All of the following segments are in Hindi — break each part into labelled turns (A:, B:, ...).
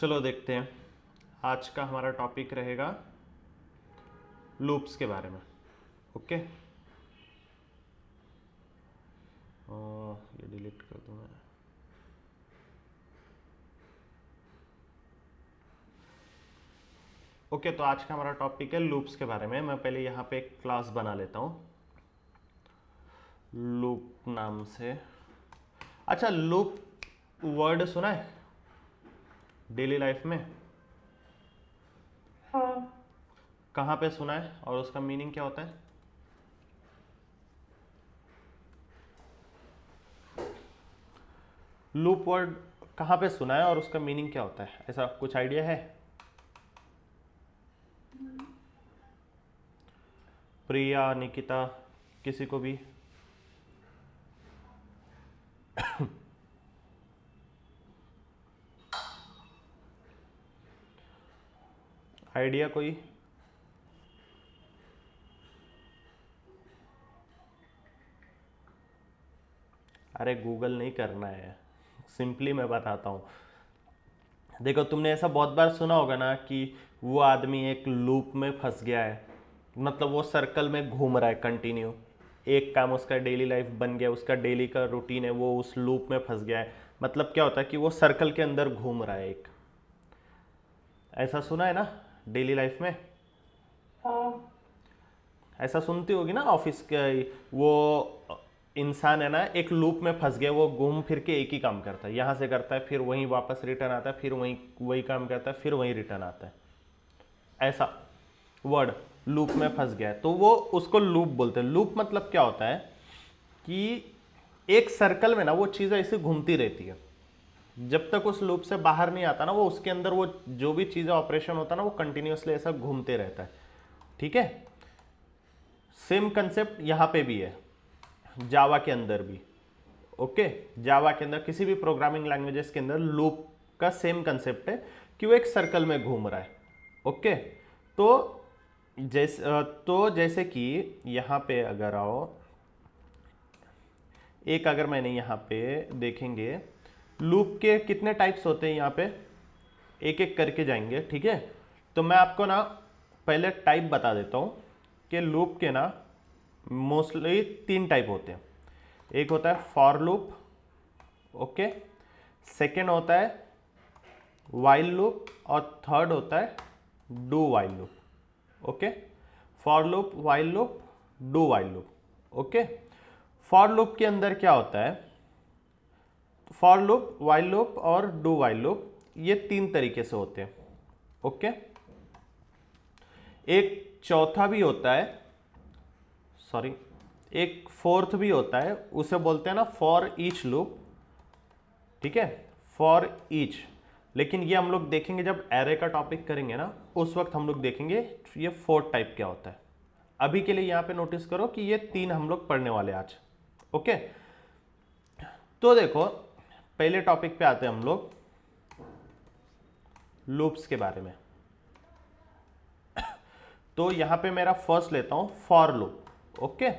A: चलो देखते हैं। आज का हमारा टॉपिक रहेगा लूप्स के बारे में। ओके, ये डिलीट कर दूँ मैं। ओके, तो आज का हमारा टॉपिक है लूप्स के बारे में। मैं पहले यहाँ पे एक क्लास बना लेता हूँ लूप नाम से। अच्छा, लूप वर्ड सुना है डेली लाइफ में?
B: हाँ।
A: कहाँ पे सुना है और उसका मीनिंग क्या होता है? लूप वर्ड कहाँ पे सुना है और उसका मीनिंग क्या होता है? ऐसा कुछ आइडिया है? प्रिया, निकिता, किसी को भी? आइडिया कोई? अरे गूगल नहीं करना है, सिंपली मैं बताता हूँ। देखो, तुमने ऐसा बहुत बार सुना होगा ना कि वो आदमी एक लूप में फंस गया है, मतलब वो सर्कल में घूम रहा है कंटिन्यू। एक काम उसका डेली लाइफ बन गया, उसका डेली का रूटीन है, वो उस लूप में फंस गया है। मतलब क्या होता है कि वो सर्कल के अंदर घूम रहा है एक। ऐसा सुना है ना डेली लाइफ में?
B: हाँ।
A: ऐसा सुनती होगी ना ऑफिस के। वो इंसान है ना, एक लूप में फंस गया, वो घूम फिर के एक ही काम करता है, यहाँ से करता है, फिर वहीं वापस रिटर्न आता है, फिर वहीं वही काम करता है, फिर वहीं रिटर्न आता है। ऐसा वर्ड लूप में फंस गया है, तो वो उसको लूप बोलते हैं। लूप मतलब क्या होता है कि एक सर्कल में ना वो चीज़ ऐसे घूमती रहती है। जब तक उस लूप से बाहर नहीं आता ना, वो उसके अंदर वो जो भी चीज़ें ऑपरेशन होता है ना, वो कंटिन्यूअसली ऐसा घूमते रहता है। ठीक है, सेम कंसेप्ट यहाँ पे भी है, जावा के अंदर भी। ओके, जावा के अंदर, किसी भी प्रोग्रामिंग लैंग्वेजेस के अंदर लूप का सेम कंसेप्ट है कि वो एक सर्कल में घूम रहा है। ओके, तो जैसे कि यहाँ पे अगर आओ, एक अगर मैंने यहाँ पे देखेंगे लूप के कितने टाइप्स होते हैं, यहाँ पे एक एक करके जाएंगे। ठीक है, तो मैं आपको ना पहले टाइप बता देता हूँ कि लूप के ना मोस्टली 3 टाइप होते हैं। एक होता है फॉर लूप, ओके, सेकेंड होता है वाइल लूप, और थर्ड होता है do while loop. Okay, for loop, while loop, do while loop. Okay, for loop के अंदर क्या होता है? फॉर लूप, वाइल लूप और डू वाइल लूप, ये 3 तरीके से होते हैं। ओके, एक चौथा भी होता है, सॉरी, एक फोर्थ भी होता है, उसे बोलते हैं ना फॉर ईच लूप। ठीक है, फॉर ईच। लेकिन ये हम लोग देखेंगे जब एरे का टॉपिक करेंगे ना, उस वक्त हम लोग देखेंगे ये 4 टाइप क्या होता है। अभी के लिए यहाँ पे नोटिस करो कि ये 3 हम लोग पढ़ने वाले आज। ओके, तो देखो पहले टॉपिक पे आते हैं हम लोग, लूप्स के बारे में। तो यहाँ पे मेरा फर्स्ट लेता हूँ फॉर लूप। ओके,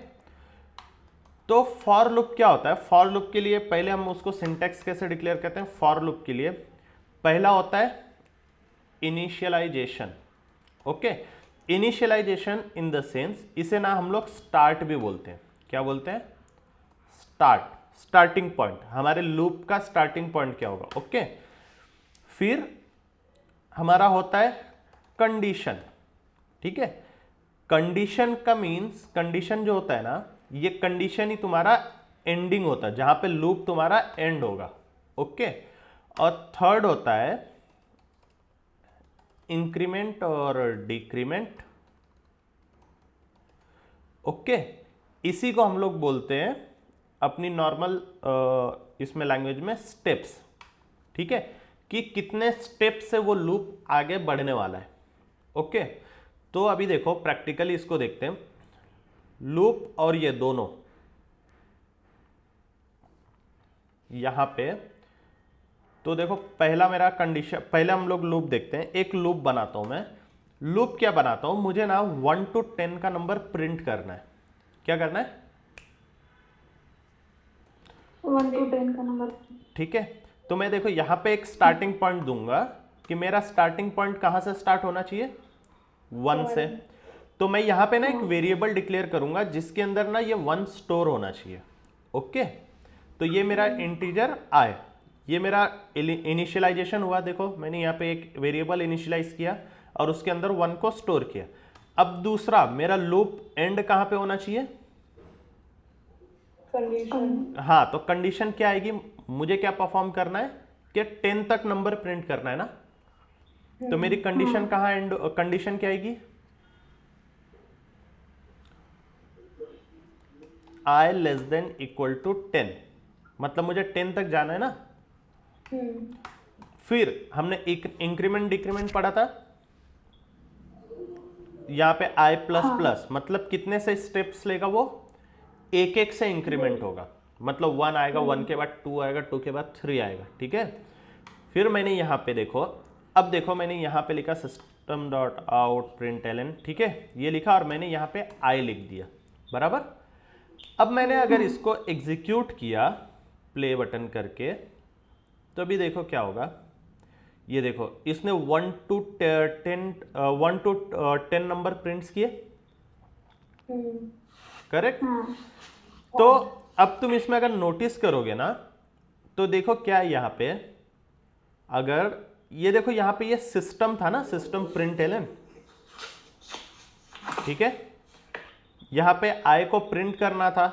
A: तो फॉर लूप क्या होता है? फॉर लूप के लिए पहले हम उसको सिंटैक्स कैसे डिक्लेयर करते हैं? फॉर लूप के लिए पहला होता है initialization. Okay, initialization in the sense, इसे ना हम लोग स्टार्ट भी बोलते हैं। क्या बोलते हैं? Start, starting point. हमारे लूप का स्टार्टिंग पॉइंट क्या होगा? ओके, फिर हमारा होता है कंडीशन। ठीक है, कंडीशन का मीन्स, कंडीशन जो होता है ना, ये कंडीशन ही तुम्हारा एंडिंग होता है, जहां पे लूप तुम्हारा एंड होगा। ओके, और थर्ड होता है इंक्रीमेंट और डिक्रीमेंट। ओके, इसी को हम लोग बोलते हैं अपनी नॉर्मल इसमें लैंग्वेज में स्टेप्स। ठीक है, कि कितने स्टेप से वो लूप आगे बढ़ने वाला है। ओके, तो अभी देखो प्रैक्टिकली इसको देखते हैं, लूप और ये दोनों यहां पे। तो देखो पहला मेरा कंडीशन, पहले हम लोग लूप देखते हैं। एक लूप बनाता हूं मैं। लूप क्या बनाता हूं? मुझे ना 1 to 10 का नंबर प्रिंट करना है। क्या करना है?
B: 1 to 10 का नंबर।
A: ठीक है, तो मैं देखो यहां पे एक स्टार्टिंग पॉइंट दूंगा कि मेरा स्टार्टिंग पॉइंट कहाँ से स्टार्ट होना चाहिए, 1 से। तो मैं यहाँ पे ना एक वेरिएबल डिक्लेयर करूंगा जिसके अंदर ना ये 1 स्टोर होना चाहिए। ओके, तो ये मेरा इंटीजर आए, ये मेरा इनिशियलाइजेशन हुआ। देखो मैंने यहाँ पे एक वेरिएबल इनिशियलाइज किया और उसके अंदर 1 को स्टोर किया। अब दूसरा मेरा लूप एंड कहाँ पे होना चाहिए,
B: कंडीशन।
A: हाँ, तो कंडीशन क्या आएगी, मुझे क्या परफॉर्म करना है कि 10 तक नंबर प्रिंट करना है ना। तो मेरी कंडीशन कहाँ एंड, कंडीशन क्या आएगी, i less than equal to 10, मतलब मुझे 10 तक जाना है ना। फिर हमने एक इंक्रीमेंट डिक्रीमेंट पढ़ा था, यहाँ पे i प्लस प्लस मतलब कितने से स्टेप्स लेगा, वो एक एक से इंक्रीमेंट होगा, मतलब 1 आएगा, 1 के बाद 2 आएगा, 2 के बाद 3 आएगा, ठीक है। फिर मैंने यहाँ पे देखो, अब देखो मैंने यहाँ पे लिखा system dot out print ln, ठीक है, ये लिखा और मैंने यहाँ पे i लिख दिया, बराबर। अब मैंने अगर इसको एग्जीक्यूट किया प्ले बटन करके, तो अभी देखो क्या होगा, ये देखो इसने 1 to 10 नंबर प्रिंट्स किए, करेक्ट। तो अब तुम इसमें अगर नोटिस करोगे ना, तो देखो क्या है यहाँ पे, अगर ये देखो यहाँ पे ये सिस्टम था ना, सिस्टम प्रिंट एलन, ठीक है, यहाँ पे आई को प्रिंट करना था।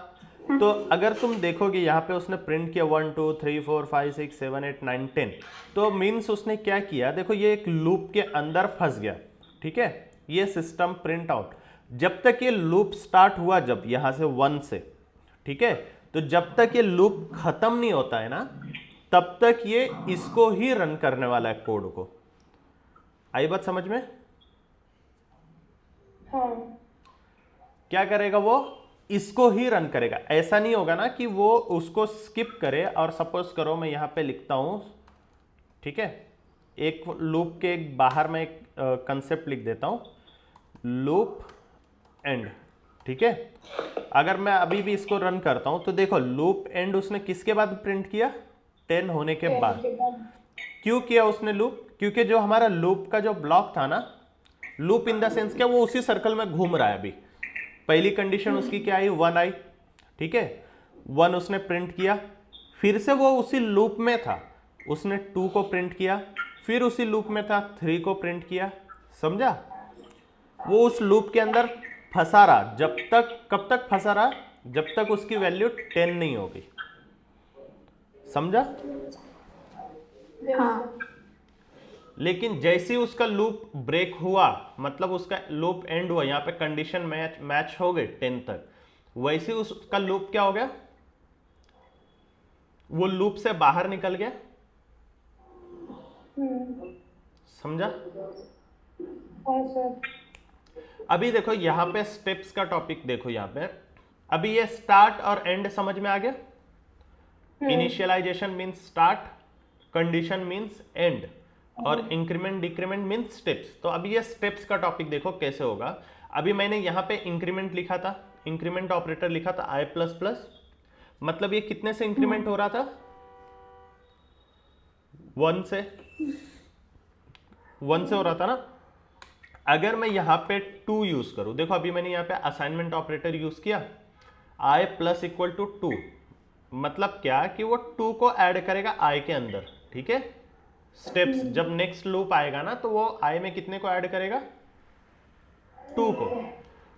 A: तो अगर तुम देखोगे यहाँ पे उसने प्रिंट किया 1 2 3 4 5 6 7 8 9 10, तो मीन्स उसने क्या किया, देखो ये एक लूप के अंदर फंस गया, ठीक है, ये सिस्टम प्रिंट आउट। जब तक ये लूप स्टार्ट हुआ, जब यहाँ से 1 से, ठीक है, तो जब तक ये लूप खत्म नहीं होता है ना, तब तक ये इसको ही रन करने वाला है, कोड को। आई बात समझ में?
B: हाँ।
A: क्या करेगा वो, इसको ही रन करेगा। ऐसा नहीं होगा ना कि वो उसको स्किप करे, और सपोज करो मैं यहाँ पे लिखता हूँ, ठीक है, एक लूप के एक बाहर में एक कंसेप्ट लिख देता हूँ, लूप एंड, ठीक है। अगर मैं अभी भी इसको रन करता हूँ, तो देखो लूप एंड उसने किसके बाद प्रिंट किया, 10 होने के बाद। क्यों किया उसने लूप, क्योंकि जो हमारा लूप का जो ब्लॉक था ना, लूप इन द सेंस क्या, वो उसी सर्कल में घूम रहा है अभी। पहली कंडीशन उसकी क्या आई, 1 आई, ठीक है, 1 उसने प्रिंट किया, फिर से वो उसी लूप में था, उसने 2 को प्रिंट किया, फिर उसी लूप में था, 3 को प्रिंट किया, समझा। वो उस लूप के अंदर फंसा रहा, जब तक, कब तक फंसा रहा, जब तक उसकी वैल्यू 10 नहीं होगी, समझा।
B: हाँ।
A: लेकिन जैसे ही उसका लूप ब्रेक हुआ, मतलब उसका लूप एंड हुआ, यहाँ पे कंडीशन मैच हो गई 10 तक, वैसे ही उसका लूप क्या हो गया, वो लूप से बाहर निकल गया, समझा।
B: हाँ सर।
A: अभी देखो यहाँ पे स्टेप्स का टॉपिक देखो, यहाँ पे अभी ये स्टार्ट और एंड समझ में आ गया। Initialization means start, condition means end, और इंक्रीमेंट डिक्रीमेंट मीन्स स्टेप्स। तो अभी ये स्टेप्स का टॉपिक देखो कैसे होगा। अभी मैंने यहाँ पे इंक्रीमेंट लिखा था, इंक्रीमेंट ऑपरेटर लिखा था i प्लस प्लस, मतलब ये कितने से इंक्रीमेंट हो रहा था, 1 से, 1 से हो रहा था ना। अगर मैं यहाँ पे 2 यूज करूं, देखो अभी मैंने यहाँ पे असाइनमेंट ऑपरेटर यूज किया, i प्लस इक्वल टू 2, मतलब क्या कि वो 2 को ऐड करेगा i के अंदर, ठीक है। स्टेप्स जब नेक्स्ट लूप आएगा ना, तो वो i में कितने को ऐड करेगा, 2 को।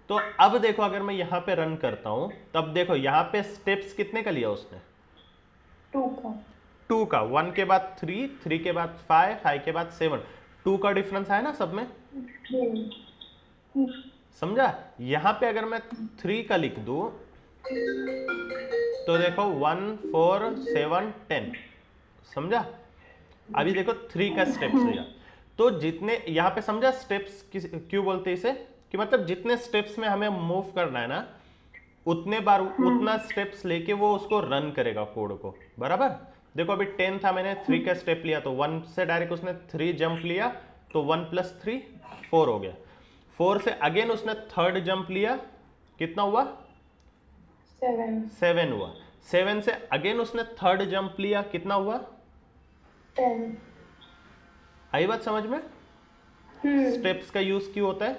A: तो अब देखो अगर मैं यहाँ पे रन करता हूं, तब देखो यहाँ पे स्टेप्स कितने का लिया उसने, 2 का। 1 के बाद 3, 3 के बाद 5, 5 के बाद 7, 2 का डिफरेंस है ना सब में, समझा। यहाँ पे अगर मैं 3 का लिख दूं, तो देखो 1 4 7 10, समझा। अभी देखो 3 का स्टेप्स लिया, तो जितने यहाँ पे, समझा स्टेप्स क्यों बोलते हैं इसे, कि मतलब जितने स्टेप्स में हमें मूव करना है ना, उतने बार उतना स्टेप्स लेके वो उसको रन करेगा कोड को, बराबर। देखो अभी 10 था, मैंने 3 का स्टेप लिया, तो 1 से डायरेक्ट उसने 3 जंप लिया, तो 1 प्लस 3 4 हो गया। 4 से अगेन उसने 3rd जंप लिया, कितना हुआ, 7 हुआ। 7 से अगेन उसने 3rd जंप लिया, कितना हुआ,
B: 10।
A: आई बात समझ में? स्टेप्स का यूज क्यों होता है?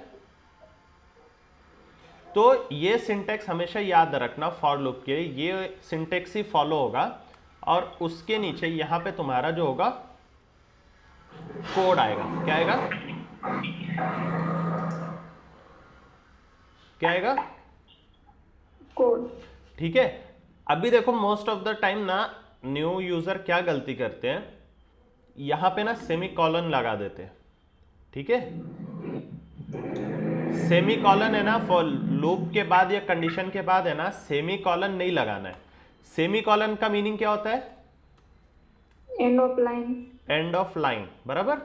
A: तो ये सिंटेक्स हमेशा याद रखना फॉर लूप के, ये सिंटेक्स ही फॉलो होगा और उसके नीचे यहां पे तुम्हारा जो होगा कोड आएगा। क्या आएगा? क्या आएगा?
B: कोड।
A: ठीक है। अभी देखो मोस्ट ऑफ द टाइम ना न्यू यूजर क्या गलती करते हैं, यहां पे ना सेमी कॉलन लगा देते हैं। ठीक है, सेमी कॉलन है ना फॉर लूप के बाद या कंडीशन के बाद है ना, सेमी कॉलन नहीं लगाना है। सेमी कॉलन का मीनिंग क्या होता है?
B: End of line.
A: End of line, बराबर।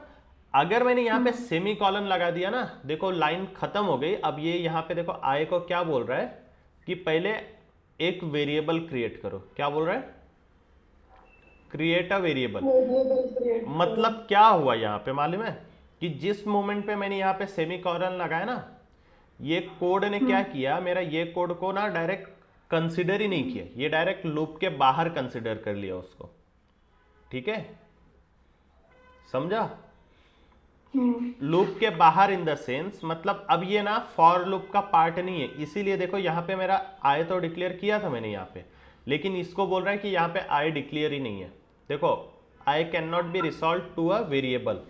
A: अगर मैंने यहां पे सेमी कॉलन लगा दिया ना, देखो लाइन खत्म हो गई। अब ये यहां पे देखो आई को क्या बोल रहा है कि पहले एक वेरिएबल क्रिएट करो। क्या बोल रहा है? Create a variable. मतलब क्या हुआ यहां पे मालूम है कि जिस मोमेंट पे मैंने यहां पे सेमी कॉलन लगाया ना, ये कोड ने क्या किया, मेरा ये कोड को ना डायरेक्ट कंसिडर ही नहीं किया, ये डायरेक्ट लूप के बाहर कंसिडर कर लिया उसको। ठीक है, समझा? लूप के बाहर इन द सेंस मतलब अब ये ना फॉर लूप का पार्ट नहीं है। इसीलिए देखो यहां पे मेरा आई तो डिक्लेयर किया था मैंने यहां पे, लेकिन इसको बोल रहा है कि यहां पे आई डिक्लेयर ही नहीं है। देखो I can not be resolve to a variable,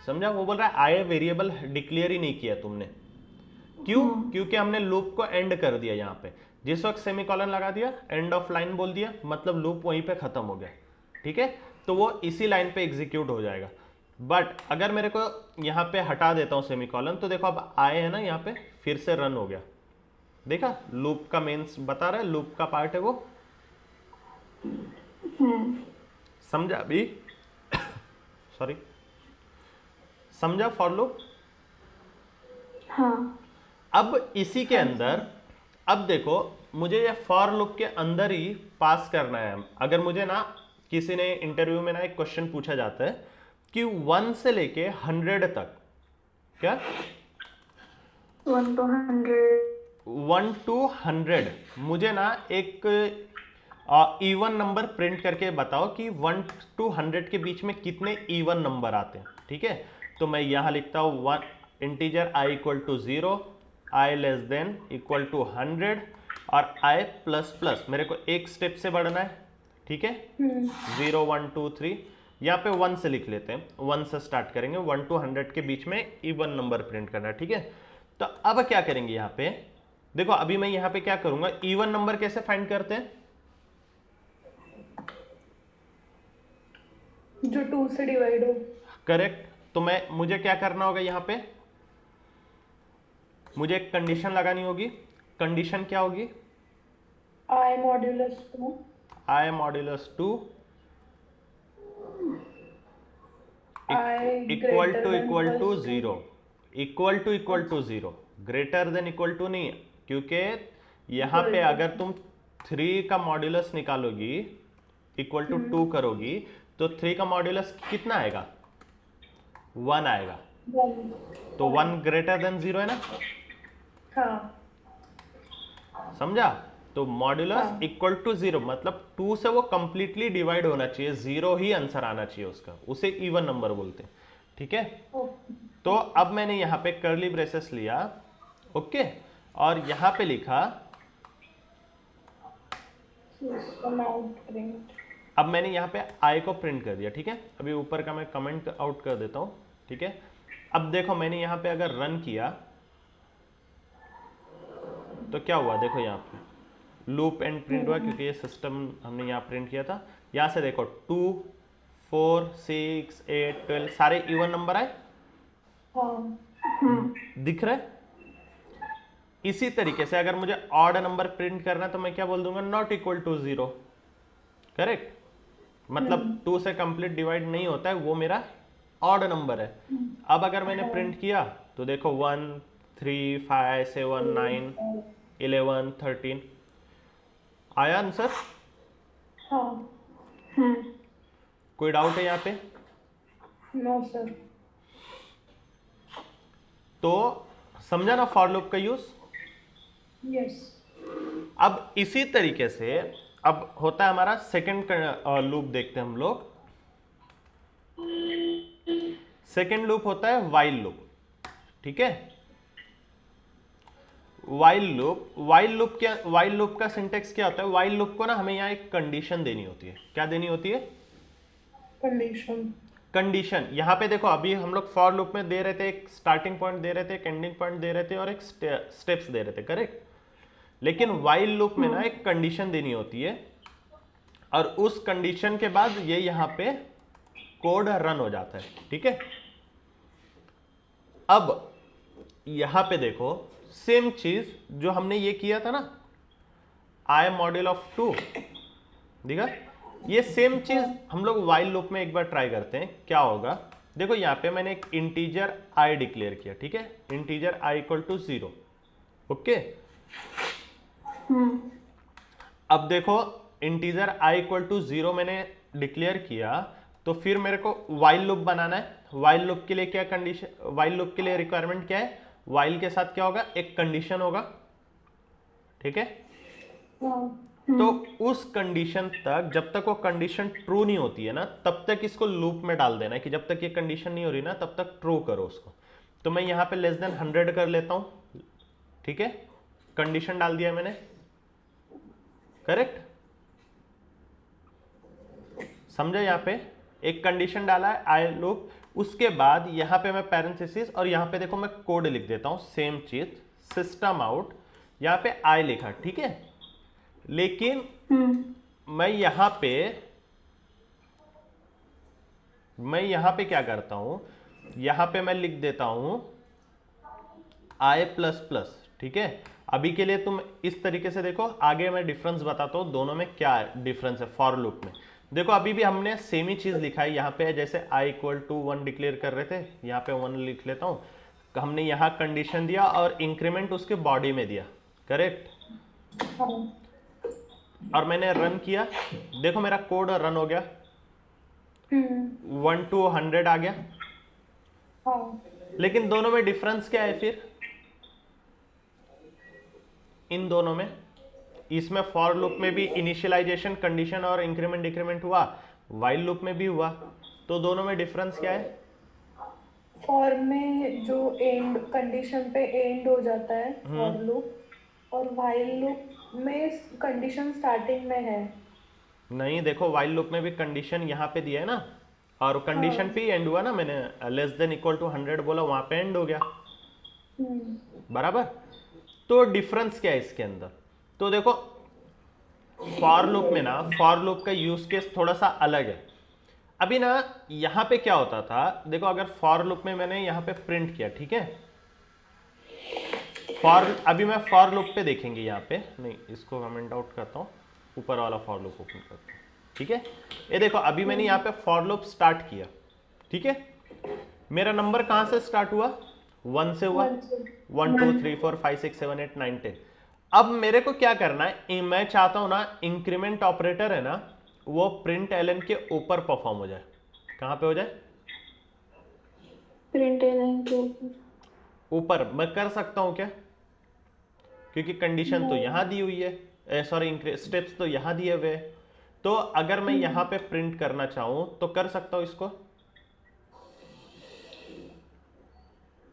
A: समझा? वो बोल रहा है आई वेरिएबल डिक्लेयर ही नहीं किया तुमने। क्यों? क्योंकि हमने लूप को एंड कर दिया। यहां पे जिस वक्त सेमीकोलन लगा दिया, एंड ऑफ लाइन बोल दिया, मतलब लूप वहीं पे खत्म हो गया। ठीक है, तो वो इसी लाइन पे एग्जीक्यूट हो जाएगा। बट अगर मेरे को यहां पे हटा देता हूं सेमीकोलन, तो देखो अब आए है ना यहां पे, फिर से रन हो गया। देखा, लूप का मेंस बता रहा है, लूप का पार्ट है वो। समझा अभी? सॉरी, समझा फॉर लूप?
B: हाँ।
A: अब इसी के अंदर, अब देखो मुझे ये फॉर लूप के अंदर ही पास करना है। अगर मुझे ना किसी ने इंटरव्यू में ना एक क्वेश्चन पूछा जाता है कि 1 से लेके 100 तक, क्या
B: 1 to 100,
A: 1 to 100 मुझे ना एक इवन नंबर प्रिंट करके बताओ कि 1 to 100 के बीच में कितने इवन नंबर आते हैं। ठीक है, तो मैं यहां लिखता हूं 1 integer i equal to 0, i less than equal to 100 और i प्लस प्लस मेरे को एक स्टेप से बढ़ना है। ठीक है, 0 1 2 3, यहाँ पे 1 से लिख लेते हैं, 1 से स्टार्ट करेंगे। 1 to 100 के बीच में इवन नंबर प्रिंट करना है। ठीक है, तो अब क्या करेंगे यहाँ पे, देखो अभी मैं यहाँ पे क्या करूंगा, इवन नंबर कैसे फाइंड करते हैं?
B: जो 2 से डिवाइड हो।
A: करेक्ट। तो मुझे क्या करना होगा, यहाँ पे मुझे एक कंडीशन लगानी होगी। कंडीशन क्या होगी?
B: I modulus 2,
A: i modulus 2 equal to 0, equal to 0, greater than equal to नहीं, क्योंकि यहां पे अगर तुम 3 का मॉड्यूलस निकालोगी, इक्वल टू 2 करोगी, तो 3 का मॉड्यूलस कितना आएगा? 1 आएगा। तो 1 ग्रेटर देन 0 है ना?
B: हाँ।
A: समझा? तो मॉड्यूलस इक्वल टू 0 मतलब 2 से वो कंप्लीटली डिवाइड होना चाहिए, 0 ही आंसर आना चाहिए उसका, उसे इवन नंबर बोलते हैं। ठीक है, तो अब मैंने यहां पे कर्ली ब्रेसेस लिया, ओके, और यहां पे लिखा, अब मैंने यहां पे आई को प्रिंट कर दिया। ठीक है, अभी ऊपर का मैं कमेंट आउट कर देता हूं। ठीक है, अब देखो मैंने यहां पे अगर रन किया तो क्या हुआ, देखो यहां पे लूप एंड प्रिंट हुआ, क्योंकि ये सिस्टम हमने यहाँ प्रिंट किया था। यहाँ से देखो 2 4 6 8 12 सारे इवन नंबर आए। दिख रहा है? इसी तरीके से अगर मुझे ऑड नंबर प्रिंट करना है तो मैं क्या बोल दूंगा, नॉट इक्वल टू 0। करेक्ट, मतलब 2 से कंप्लीट डिवाइड नहीं होता है, वो मेरा ऑड नंबर है। अब अगर मैंने प्रिंट किया तो देखो 1 3 5 7 9 11 13 आया आंसर।
B: हाँ।
A: कोई डाउट है यहाँ पे?
B: No sir.
A: तो समझा ना फॉर लूप का यूज?
B: यस।
A: अब इसी तरीके से अब होता है हमारा सेकंड लूप, देखते हैं हम लोग। सेकेंड लूप होता है वाइल लूप, ठीक है। वाइल लूप का सिंटेक्स क्या होता है? वाइल लूप को ना हमें यहाँ एक कंडीशन देनी होती है। क्या देनी होती है? कंडीशन। यहाँ पे देखो अभी हम लोग फॉर लूप में दे रहे थे, एक स्टार्टिंग पॉइंट दे रहे थे, एक एंडिंग पॉइंट दे रहे थे और एक स्टेप्स दे रहे थे, करेक्ट। लेकिन वाइल लूप में ना एक कंडीशन देनी होती है और उस कंडीशन के बाद ये यहाँ पे कोड रन हो जाता है, ठीक है। अब यहां पे देखो सेम चीज जो हमने ये किया था ना, आई मॉड्यूल ऑफ 2, देखा, ये सेम चीज हम लोग वाइल लूप में एक बार ट्राई करते हैं क्या होगा। देखो यहां पे मैंने एक इंटीजर आई डिक्लेयर किया, ठीक है, integer I equal to 0, okay. अब देखो इंटीजर आई इक्वल टू 0 मैंने डिक्लेयर किया, तो फिर मेरे को वाइल लूप बनाना है। वाइल लूप के लिए क्या कंडीशन, वाइल लूप के लिए रिक्वायरमेंट क्या है? वाइल के साथ क्या होगा? एक कंडीशन होगा, ठीक है। तो उस कंडीशन तक, जब तक वो कंडीशन ट्रू नहीं होती है ना, तब तक इसको लूप में डाल देना है कि जब तक ये कंडीशन नहीं हो रही ना तब तक ट्रू करो उसको। तो मैं यहां पे लेस देन 100 कर लेता हूं, ठीक है, कंडीशन डाल दिया मैंने, करेक्ट। समझा? यहां पे एक कंडीशन डाला है आई लूप, उसके बाद यहां पे मैं पैरेंथेसिस और यहां पे देखो मैं कोड लिख देता हूं, सेम चीज, सिस्टम आउट, यहां पे आई लिखा, ठीक है। लेकिन मैं यहां पे क्या करता हूं, यहां पे मैं लिख देता हूं आई प्लस प्लस, ठीक है। अभी के लिए तुम इस तरीके से देखो, आगे मैं डिफरेंस बताता हूं दोनों में क्या डिफरेंस है फॉर लूप में। देखो अभी भी हमने सेम ही चीज लिखा है, यहाँ पे जैसे i इक्वल टू 1 डिक्लेयर कर रहे थे, यहाँ पे 1 लिख लेता हूँ। हमने यहाँ कंडीशन दिया और इंक्रीमेंट उसके बॉडी में दिया, करेक्ट। और मैंने रन किया, देखो मेरा कोड रन हो गया, 1 to 100 आ गया। लेकिन दोनों में डिफरेंस क्या है फिर? इन दोनों में, इसमें फॉर लूप में भी इनिशियलाइजेशन कंडीशन और इंक्रीमेंट डिक्रीमेंट हुआ, वाइल लूप में भी हुआ, तो दोनों में डिफरेंस क्या है?
B: फॉर में जो एंड कंडीशन पे एंड हो जाता है फॉर लूप, और वाइल लूप में कंडीशन स्टार्टिंग में है।
A: नहीं, देखो वाइल लूप में भी कंडीशन यहाँ पे दिया है ना, और कंडीशन पे एंड हुआ ना, मैंने लेस देन इक्वल टू 100 बोला, वहां पे एंड हो गया, बराबर। तो डिफरेंस क्या है इसके अंदर? तो देखो फॉर लूप में ना, फॉर लूप का यूज केस थोड़ा सा अलग है। अभी ना यहां पे क्या होता था, देखो अगर फॉर लूप में मैंने यहां पे प्रिंट किया, ठीक है, अभी मैं फॉर लूप पे देखेंगे, यहाँ पे नहीं, इसको कमेंट आउट करता हूँ, ऊपर वाला फॉर लूप ओपन करता हूँ, ठीक है। ये देखो अभी मैंने यहाँ पे फॉर लूप स्टार्ट किया, ठीक है। मेरा नंबर कहां से स्टार्ट हुआ? 1 से हुआ, 1 2 3 4 5 6 7 8 9 10। अब मेरे को क्या करना है, मैं चाहता हूं ना इंक्रीमेंट ऑपरेटर है ना, वो प्रिंट एलन के ऊपर परफॉर्म हो जाए। कहां पे हो जाए?
C: प्रिंट एलन के
A: ऊपर। मैं कर सकता हूं क्या? क्योंकि कंडीशन तो यहां दी हुई है, सॉरी स्टेप्स तो यहां दिए हुए हैं। तो अगर मैं यहां पे प्रिंट करना चाहूं तो कर सकता हूं इसको,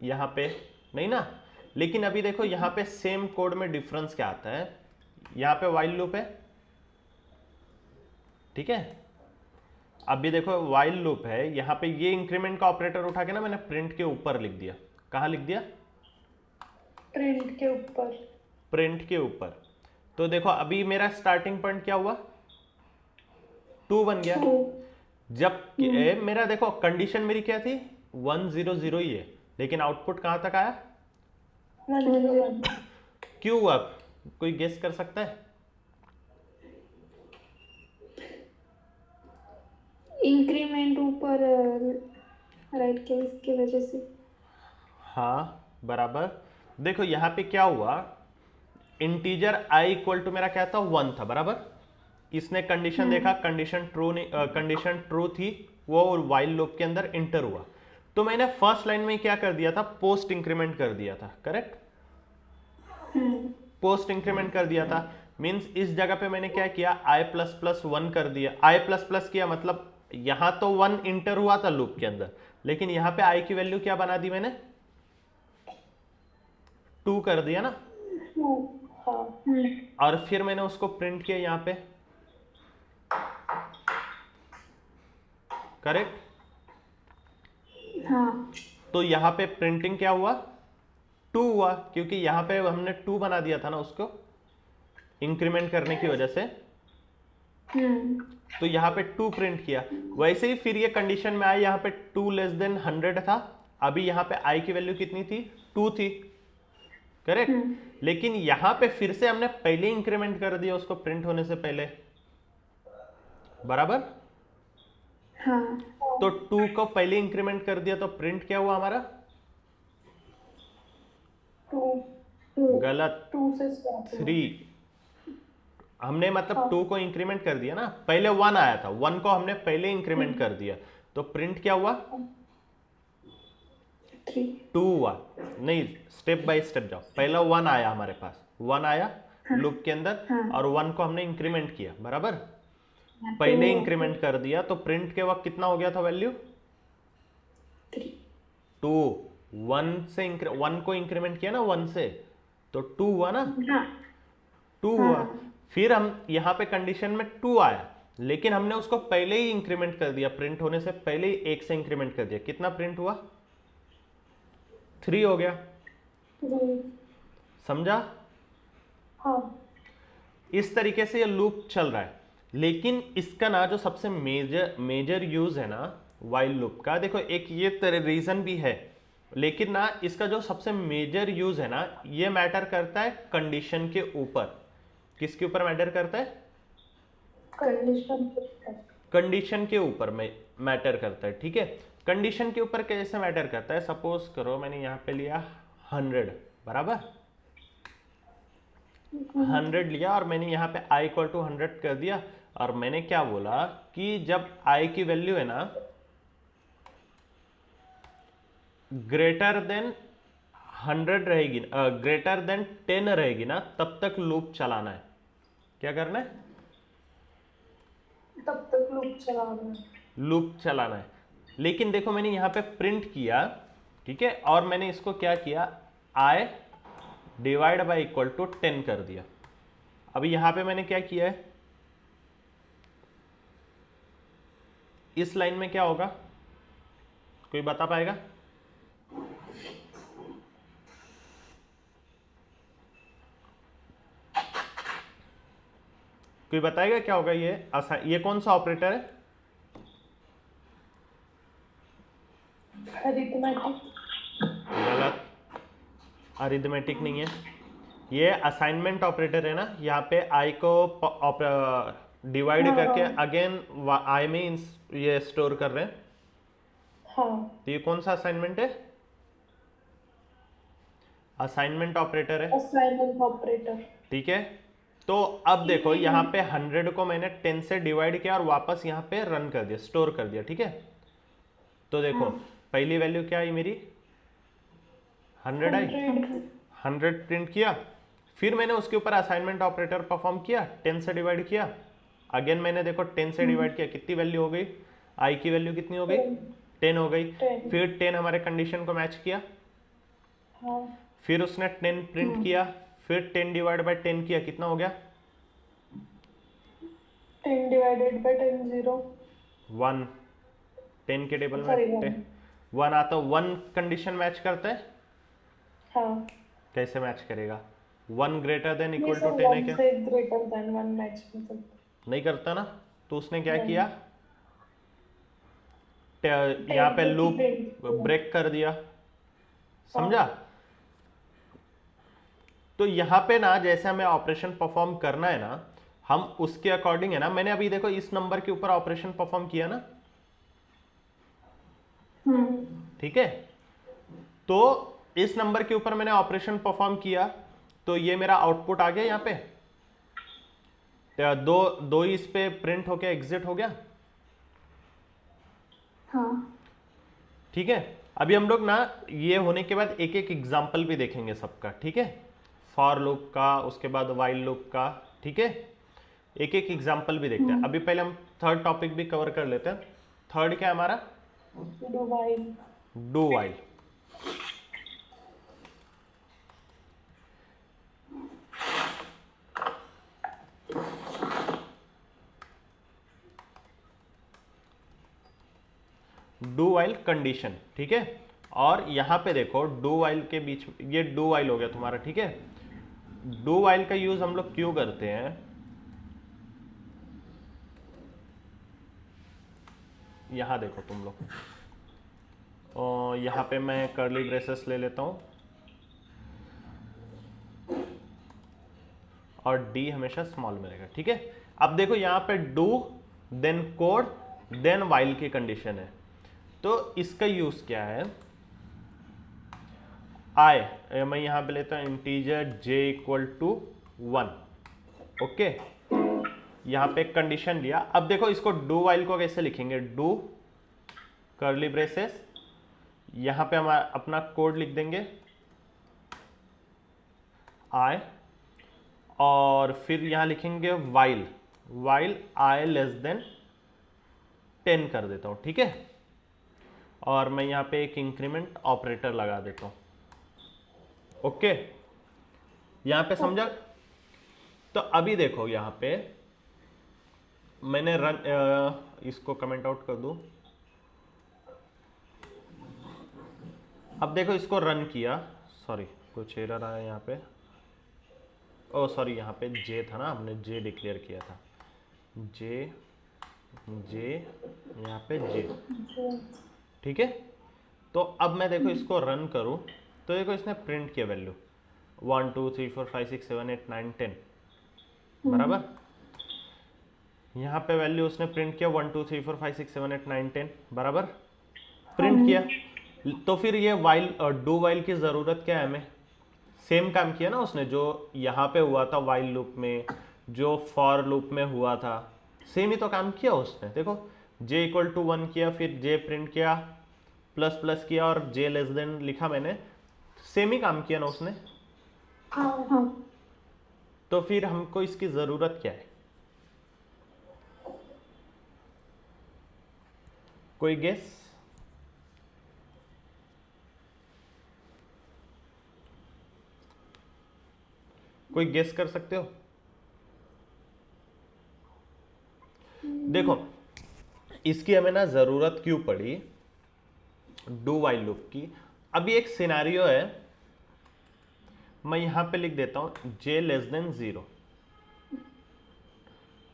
A: यहां पे नहीं ना। लेकिन अभी देखो यहां पे सेम कोड में डिफरेंस क्या आता है, यहां पे वाइल लूप है, ठीक है। अभी देखो वाइल लूप है, यहां पे ये इंक्रीमेंट का ऑपरेटर उठा के ना मैंने प्रिंट के ऊपर लिख दिया। कहां लिख दिया?
B: प्रिंट के ऊपर।
A: प्रिंट के ऊपर। तो देखो अभी मेरा स्टार्टिंग पॉइंट क्या हुआ? 2 बन गया। जब मेरा देखो कंडीशन मेरी क्या थी? 1 0 0 ही है, लेकिन आउटपुट कहां तक आया?
B: 1 0 1।
A: क्यों हुआ? कोई गेस कर सकता है?
C: इंक्रीमेंट ऊपर राइट के इसकी वजह से।
A: हाँ बराबर। देखो यहाँ पे क्या हुआ, इंटीजर i इक्वल टू मेरा क्या था? 1 था, बराबर। इसने कंडीशन देखा, कंडीशन ट्रू थी, वो वाइल लूप के अंदर इंटर हुआ। तो मैंने फर्स्ट लाइन में क्या कर दिया था? पोस्ट इंक्रीमेंट कर दिया था, करेक्ट। पोस्ट इंक्रीमेंट कर दिया था मींस इस जगह पे मैंने क्या किया? i++1 कर दिया। i++ किया मतलब यहां तो 1 इंटर हुआ था लूप के अंदर, लेकिन यहां पे आई की वैल्यू क्या बना दी मैंने, 2 कर दिया ना,
B: हाँ
A: और फिर मैंने उसको प्रिंट किया यहां पे, करेक्ट।
C: हाँ
A: तो यहां पे प्रिंटिंग क्या हुआ, 2 हुआ, क्योंकि यहां पे हमने 2 बना दिया था ना उसको इंक्रीमेंट करने की वजह से, तो यहाँ पे 2 प्रिंट किया। वैसे ही फिर ये कंडीशन में आया, यहाँ पे 2 लेस देन 100 था, अभी यहाँ पे आई की वैल्यू कितनी थी, 2 थी, करेक्ट। लेकिन यहाँ पे फिर से हमने पहले इंक्रीमेंट कर दिया उसको प्रिंट होने से पहले, बराबर।
C: हाँ
A: तो 2 को पहले इंक्रीमेंट कर दिया, तो प्रिंट क्या हुआ हमारा,
B: 2
A: गलत,
B: 2 से स्टार्ट
A: 3। हमने मतलब 2 को इंक्रीमेंट कर दिया ना, पहले 1 आया था, 1 को हमने पहले इंक्रीमेंट कर दिया, तो प्रिंट क्या हुआ, 2 हुआ। नहीं, स्टेप बाय स्टेप जाओ, पहला 1 आया हमारे पास, 1 आया लूप के अंदर, और 1 को हमने इंक्रीमेंट किया, बराबर। पहले इंक्रीमेंट कर दिया, तो प्रिंट के वक्त कितना हो गया था वैल्यू, 2। 1 को इंक्रीमेंट किया ना 1 से, तो 2 हुआ ना, 2 हुआ। फिर हम यहाँ पे कंडीशन में 2 आया, लेकिन हमने उसको पहले ही इंक्रीमेंट कर दिया, प्रिंट होने से पहले ही 1 से इंक्रीमेंट कर दिया, कितना प्रिंट हुआ, 3 हो गया, समझा।
B: हाँ
A: इस तरीके से ये लूप चल रहा है। लेकिन इसका ना जो सबसे मेजर यूज है ना वाइल लूप का, देखो एक ये रीजन भी है, लेकिन ना इसका जो सबसे मेजर यूज है ना, ये मैटर करता है कंडीशन के ऊपर। किसके ऊपर मैटर करता है, कंडीशन के ऊपर मैटर करता है, ठीक है। कंडीशन के ऊपर कैसे मैटर करता है, सपोज करो मैंने यहाँ पे लिया 100, बराबर, 100 लिया, और मैंने यहाँ पे i इक्वल टू 100 कर दिया, और मैंने क्या बोला कि जब i की वैल्यू है ना ग्रेटर देन 100 रहेगी, ग्रेटर देन 10 रहेगी ना, तब तक लूप चलाना है। क्या करना है,
B: तब तक लूप चलाना है,
A: लूप चलाना है। लेकिन देखो मैंने यहाँ पे प्रिंट किया, ठीक है, और मैंने इसको क्या किया, i divide by equal to 10 कर दिया। अभी यहाँ पे मैंने क्या किया है, इस लाइन में क्या होगा, कोई बता पाएगा, कोई बताएगा क्या होगा, ये कौन सा ऑपरेटर है,
B: अरिथमेटिक,
A: गलत, अरिथमेटिक नहीं है, ये असाइनमेंट ऑपरेटर है ना। यहाँ पे i को डिवाइड करके अगेन i में ये स्टोर कर रहे हैं,
B: हाँ
A: तो ये कौन सा असाइनमेंट है, असाइनमेंट ऑपरेटर है,
B: असाइनमेंट ऑपरेटर,
A: ठीक है। तो अब देखो यहाँ पे 100 को मैंने 10 से डिवाइड किया और वापस यहाँ पे रन कर दिया, स्टोर कर दिया, ठीक है। तो देखो पहली वैल्यू क्या आई मेरी, 100 आई, 100 प्रिंट किया, फिर मैंने उसके ऊपर असाइनमेंट ऑपरेटर परफॉर्म किया, 10 से डिवाइड किया, अगेन मैंने देखो 10 से डिवाइड किया, कितनी वैल्यू हो गई, आई की वैल्यू कितनी हो गई, 10 हो गई।
B: 10।
A: फिर 10 हमारे कंडीशन को मैच किया,
B: हाँ
A: फिर उसने 10 प्रिंट किया, फिर 10 डिवाइड बाय 10 किया, कितना हो गया,
B: 10 डिवाइडेड बाय 10 0,
A: 1। 10 के टेबल
B: Sorry,
A: में 1 आता, 1 कंडीशन मैच करता है,
B: हाँ
A: कैसे मैच करेगा, 1 ग्रेटर देन
B: ये
A: इक्वल टू
B: सब
A: 10 है
B: 1
A: क्या,
B: से ग्रेटर देन 1 मैच नहीं करता,
A: नहीं करता ना। तो उसने क्या
B: नहीं।
A: किया, यहाँ पे लूप ब्रेक कर दिया, समझा। तो यहाँ पे ना जैसे हमें ऑपरेशन परफॉर्म करना है ना, हम उसके अकॉर्डिंग है ना, मैंने अभी देखो इस नंबर के ऊपर ऑपरेशन परफॉर्म किया ना, ठीक है। तो इस नंबर के ऊपर मैंने ऑपरेशन परफॉर्म किया, तो ये मेरा आउटपुट आ गया यहाँ पे, दो ही इस पे प्रिंट होके एग्जिट हो गया,
C: हाँ
A: ठीक है। अभी हम लोग ना ये होने के बाद एक एक एग्जाम्पल भी देखेंगे सबका, ठीक है, फॉर लूप का, उसके बाद वाइल लूप का, ठीक है, एक एक एग्जाम्पल भी देखते हैं। अभी पहले हम थर्ड टॉपिक भी कवर कर लेते हैं। थर्ड क्या है हमारा?
B: Do while.
A: Do while. Do while condition, ठीक है। और यहां पे देखो डू वाइल के बीच, ये डू वाइल हो गया तुम्हारा, ठीक है। डू वाइल का यूज हम लोग क्यों करते हैं? यहां देखो तुम लोग, और यहां पे मैं कर्ली ब्रेसेस ले लेता हूं, और डी हमेशा स्मॉल में रहेगा, ठीक है। अब देखो यहां पे do then code then while की कंडीशन है, तो इसका यूज क्या है? आई, मैं यहां पे लेता हूं integer j equal to 1, okay. यहां पे एक कंडीशन लिया। अब देखो इसको डू वाइल को कैसे लिखेंगे? डू कर्ली ब्रेसेस, यहां पे हम अपना कोड लिख देंगे आई, और फिर यहां लिखेंगे while, while I less then 10 कर देता हूं, ठीक है। और मैं यहां पे एक इंक्रीमेंट ऑपरेटर लगा देता हूं, ओके। यहां पे समझा? तो अभी देखो यहां पे मैंने रन, इसको कमेंट आउट कर दूं। अब देखो इसको रन किया, सॉरी कुछ एरर आया यहाँ पे, ओ सॉरी यहाँ पे जे था ना, हमने जे डिक्लेयर किया था, जे जे यहाँ पे जे, ठीक है। तो अब मैं देखो इसको रन करूँ तो देखो इसने प्रिंट किया वैल्यू 1 2 3 4 5 6 7 8 9 10, बराबर। यहाँ पे वैल्यू उसने प्रिंट किया 1 2 3 4 5 6 7 8 9 10, बराबर प्रिंट किया। तो फिर ये वाइल और डू वाइल की ज़रूरत क्या है हमें? सेम काम किया ना उसने जो यहाँ पे हुआ था वाइल लूप में, जो फॉर लूप में हुआ था, सेम ही तो काम किया उसने। देखो j इक्वल टू 1 किया, फिर j प्रिंट किया, प्लस प्लस किया, और j लेस देन लिखा मैंने, सेम ही काम किया ना उसने।
B: हाँ।
A: तो फिर हमको इसकी ज़रूरत क्या है? कोई गेस? कोई गेस कर सकते हो? देखो इसकी हमें ना ज़रूरत क्यों पड़ी डू वाइल लूप की? अभी एक सिनेरियो है, मैं यहां पे लिख देता हूं j लेस देन 0,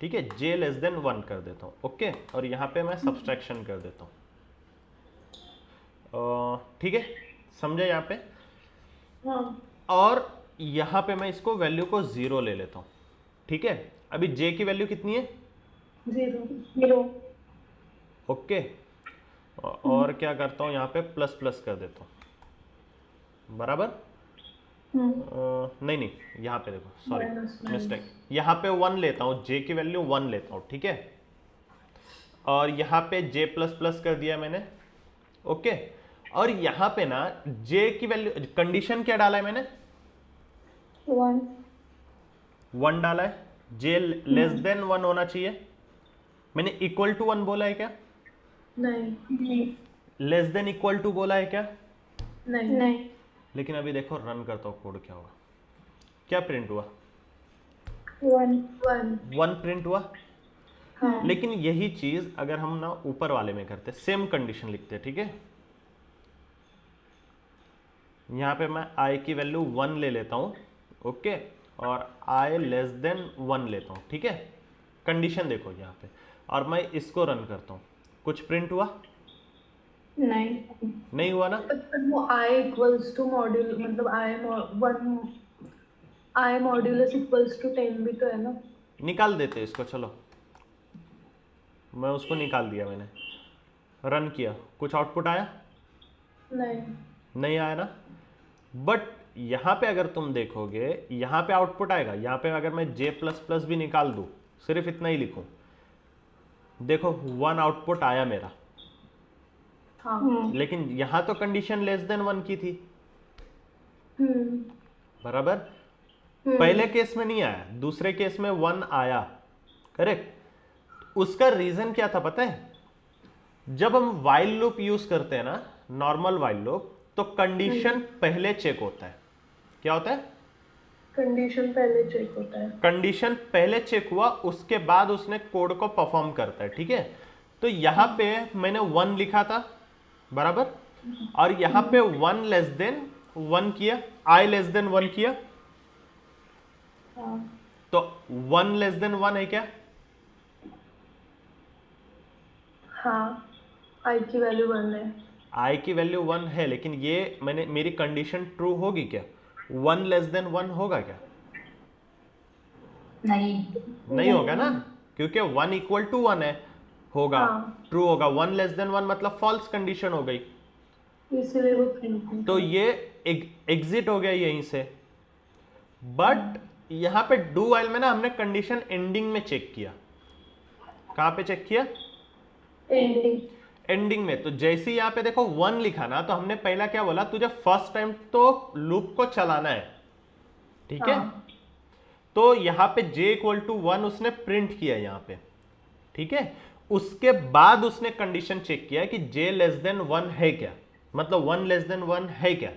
A: ठीक है, j लेस देन 1 कर देता हूं, ओके। और यहां पे मैं सब्सट्रैक्शन कर देता हूं, ठीक है, समझे यहाँ पे?
B: हाँ।
A: और यहां पे मैं इसको वैल्यू को 0 ले लेता हूं, ठीक है। अभी j की वैल्यू कितनी है?
B: 0।
A: ओके। और क्या करता हूँ यहाँ पे प्लस प्लस कर देता हूँ, बराबर। नहीं नहीं, यहाँ पे देखो, सॉरी मिस्टेक, यहाँ पे 1 लेता हूँ, j की वैल्यू 1 लेता हूँ, ठीक है। और यहाँ पे j प्लस प्लस कर दिया मैंने, ओके। और यहाँ पे ना j की वैल्यू, कंडीशन क्या डाला है मैंने? 1 डाला है, j लेस देन 1 होना चाहिए। मैंने इक्वल टू 1 बोला है क्या?
B: नहीं।
A: लेस देन इक्वल टू बोला है क्या?
B: नहीं।
A: लेकिन अभी देखो रन करता हूँ कोड, क्या होगा? क्या प्रिंट हुआ? 1 प्रिंट हुआ।
B: हाँ।
A: लेकिन यही चीज अगर हम ना ऊपर वाले में करते, सेम कंडीशन लिखते, ठीक है। यहाँ पे मैं i की वैल्यू 1 ले लेता हूँ, ओके, और i लेस देन 1 लेता हूँ, ठीक है। कंडीशन देखो यहाँ पे, और मैं इसको रन करता हूँ, कुछ प्रिंट हुआ? नहीं हुआ ना।
B: वो i इक्वल्स टू मॉड्यूल, मतलब i मॉड्यूलस इक्वल्स टू 10 भी तो है ना।
A: निकाल देते इसको, चलो मैं उसको निकाल दिया, मैंने रन किया, कुछ आउटपुट आया? नहीं आया ना। बट यहाँ पे अगर तुम देखोगे यहाँ पे आउटपुट आएगा। यहाँ पे अगर मैं j प्लस प्लस भी निकाल दूँ, सिर्फ इतना ही लिखूं, देखो 1 आउटपुट आया मेरा।
B: हाँ।
A: लेकिन यहाँ तो कंडीशन लेस देन 1 की थी, बराबर। पहले केस में नहीं आया, दूसरे केस में 1 आया, करेक्ट। उसका रीजन क्या था पता है? जब हम वाइल लूप यूज करते हैं ना, नॉर्मल वाइल लूप, तो कंडीशन पहले चेक होता है। क्या होता है?
B: कंडीशन पहले चेक होता है।
A: कंडीशन पहले चेक हुआ, उसके बाद उसने कोड को परफॉर्म करता है। ठीक है, तो यहां पे मैंने 1 लिखा था, बराबर, और यहां पे 1 लेस देन 1 किया, आई लेस देन 1 किया,
B: हाँ
A: तो 1 लेस देन 1 है क्या?
B: हाँ, आई की वैल्यू 1 है।
A: आई की वैल्यू 1 है, लेकिन ये मैंने, मेरी कंडीशन ट्रू होगी क्या? 1 लेस देन 1 होगा क्या?
D: नहीं।
A: नहीं होगा ना, क्योंकि 1 इक्वल टू 1 है, होगा,
B: हाँ।
A: ट्रू होगा। 1 लेस देन 1 मतलब फॉल्स कंडीशन हो गई,
B: इसलिए वो प्रिंट नहीं
A: तो ये एग्जिट हो गया यहीं से। बट यहां पे डू वाइल में ना हमने कंडीशन एंडिंग में चेक किया। कहां पे चेक किया?
B: एंडिंग।
A: एंडिंग में। तो जैसे यहाँ पे देखो 1 लिखा ना, तो हमने पहला क्या बोला, तुझे फर्स्ट टाइम तो लूप को चलाना है। ठीक है,
B: हाँ।
A: तो यहाँ पे j इक्वल टू 1 उसने प्रिंट किया यहाँ पे। ठीक है, उसके बाद उसने कंडीशन चेक किया कि j लेस देन 1 है क्या, मतलब 1 लेस देन 1 है क्या,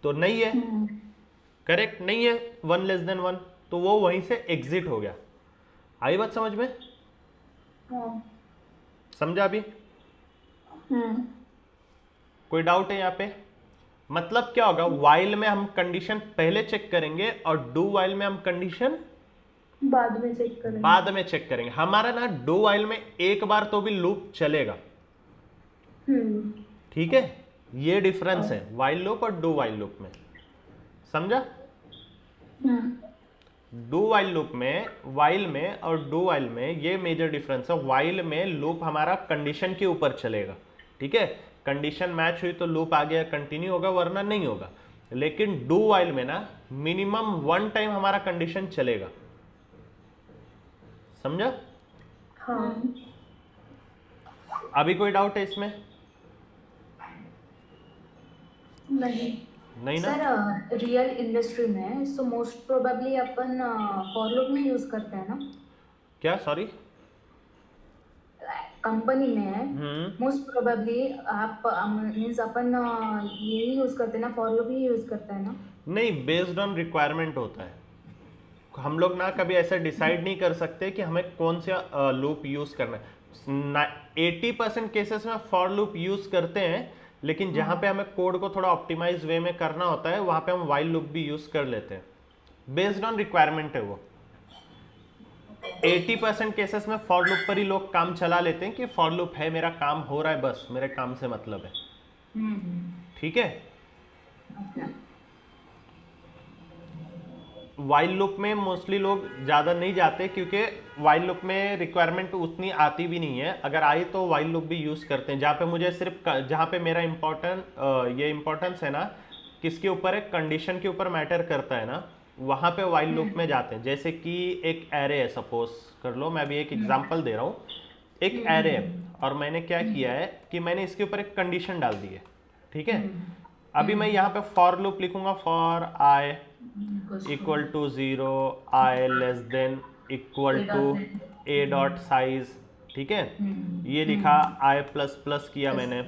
A: तो नहीं है, करेक्ट नहीं है 1 लेस देन 1, तो वो वहीं से एग्जिट हो गया। आई बात समझ में?
B: हाँ।
A: समझा अभी? कोई डाउट है यहाँ पे? मतलब क्या होगा, वाइल में हम कंडीशन पहले चेक करेंगे और डू वाइल में हम कंडीशन
B: बाद में चेक करेंगे।
A: बाद में चेक करेंगे। हमारा ना डू वाइल में एक बार तो भी लूप चलेगा। ठीक है, ये डिफरेंस है वाइल लूप और डू वाइल लूप में, समझा? डू वाइल लूप में, वाइल में और डू वाइल में ये मेजर डिफरेंस है। वाइल में लूप हमारा कंडीशन के ऊपर चलेगा। ठीक है, कंडीशन मैच हुई तो लूप आगे कंटिन्यू होगा, वरना नहीं होगा। लेकिन डू वाइल में ना मिनिमम 1 टाइम हमारा कंडीशन चलेगा। समझा?
B: हाँ।
A: अभी कोई डाउट है इसमें?
B: नहीं।
A: नहीं ना?
D: सर रियल इंडस्ट्री में so most probably upon for loop में यूज करते हैं ना,
A: क्या? सॉरी?
D: कंपनी में मोस्ट प्रोबेबली आप मीन्स अपन यही यूज करते हैं ना, फॉर लूप ही यूज करते हैं ना?
A: नहीं, बेस्ड ऑन रिक्वायरमेंट होता है। हम लोग ना कभी ऐसा डिसाइड नहीं कर सकते कि हमें कौन सा लूप यूज करना है। 80% केसेस में फॉर लूप यूज करते हैं, लेकिन जहां पे हमें कोड को थोड़ा ऑप्टिमाइज वे में करना होता है, वहां पे हम वाइल लूप भी यूज कर लेते हैं। बेस्ड ऑन रिक्वायरमेंट है वो। 80% केसेस में फॉर लूप पर ही लोग काम चला लेते हैं कि फॉर लूप है, मेरा काम हो रहा है, बस मेरे काम से मतलब है। ठीक है, वाइल लूप में मोस्टली लोग ज़्यादा नहीं जाते, क्योंकि वाइल लूप में रिक्वायरमेंट उतनी आती भी नहीं है। अगर आई तो वाइल लूप भी यूज़ करते हैं। जहाँ पे मुझे सिर्फ, जहाँ पे मेरा ये इम्पोर्टेंस है ना, किसके ऊपर है, कंडीशन के ऊपर मैटर करता है ना, वहाँ पे वाइल लूप में जाते हैं। जैसे कि एक एरे है, सपोज कर लो, मैं अभी एक एग्जाम्पल दे रहा हूँ। एक एरे है और मैंने क्या किया है कि मैंने इसके ऊपर एक कंडीशन डाल दी है। ठीक है, अभी मैं यहाँ पे फॉर लूप लिखूंगा, for I equal to 0, I less than equal to a dot size. ठीक है, ये लिखा, आई प्लस प्लस किया मैंने,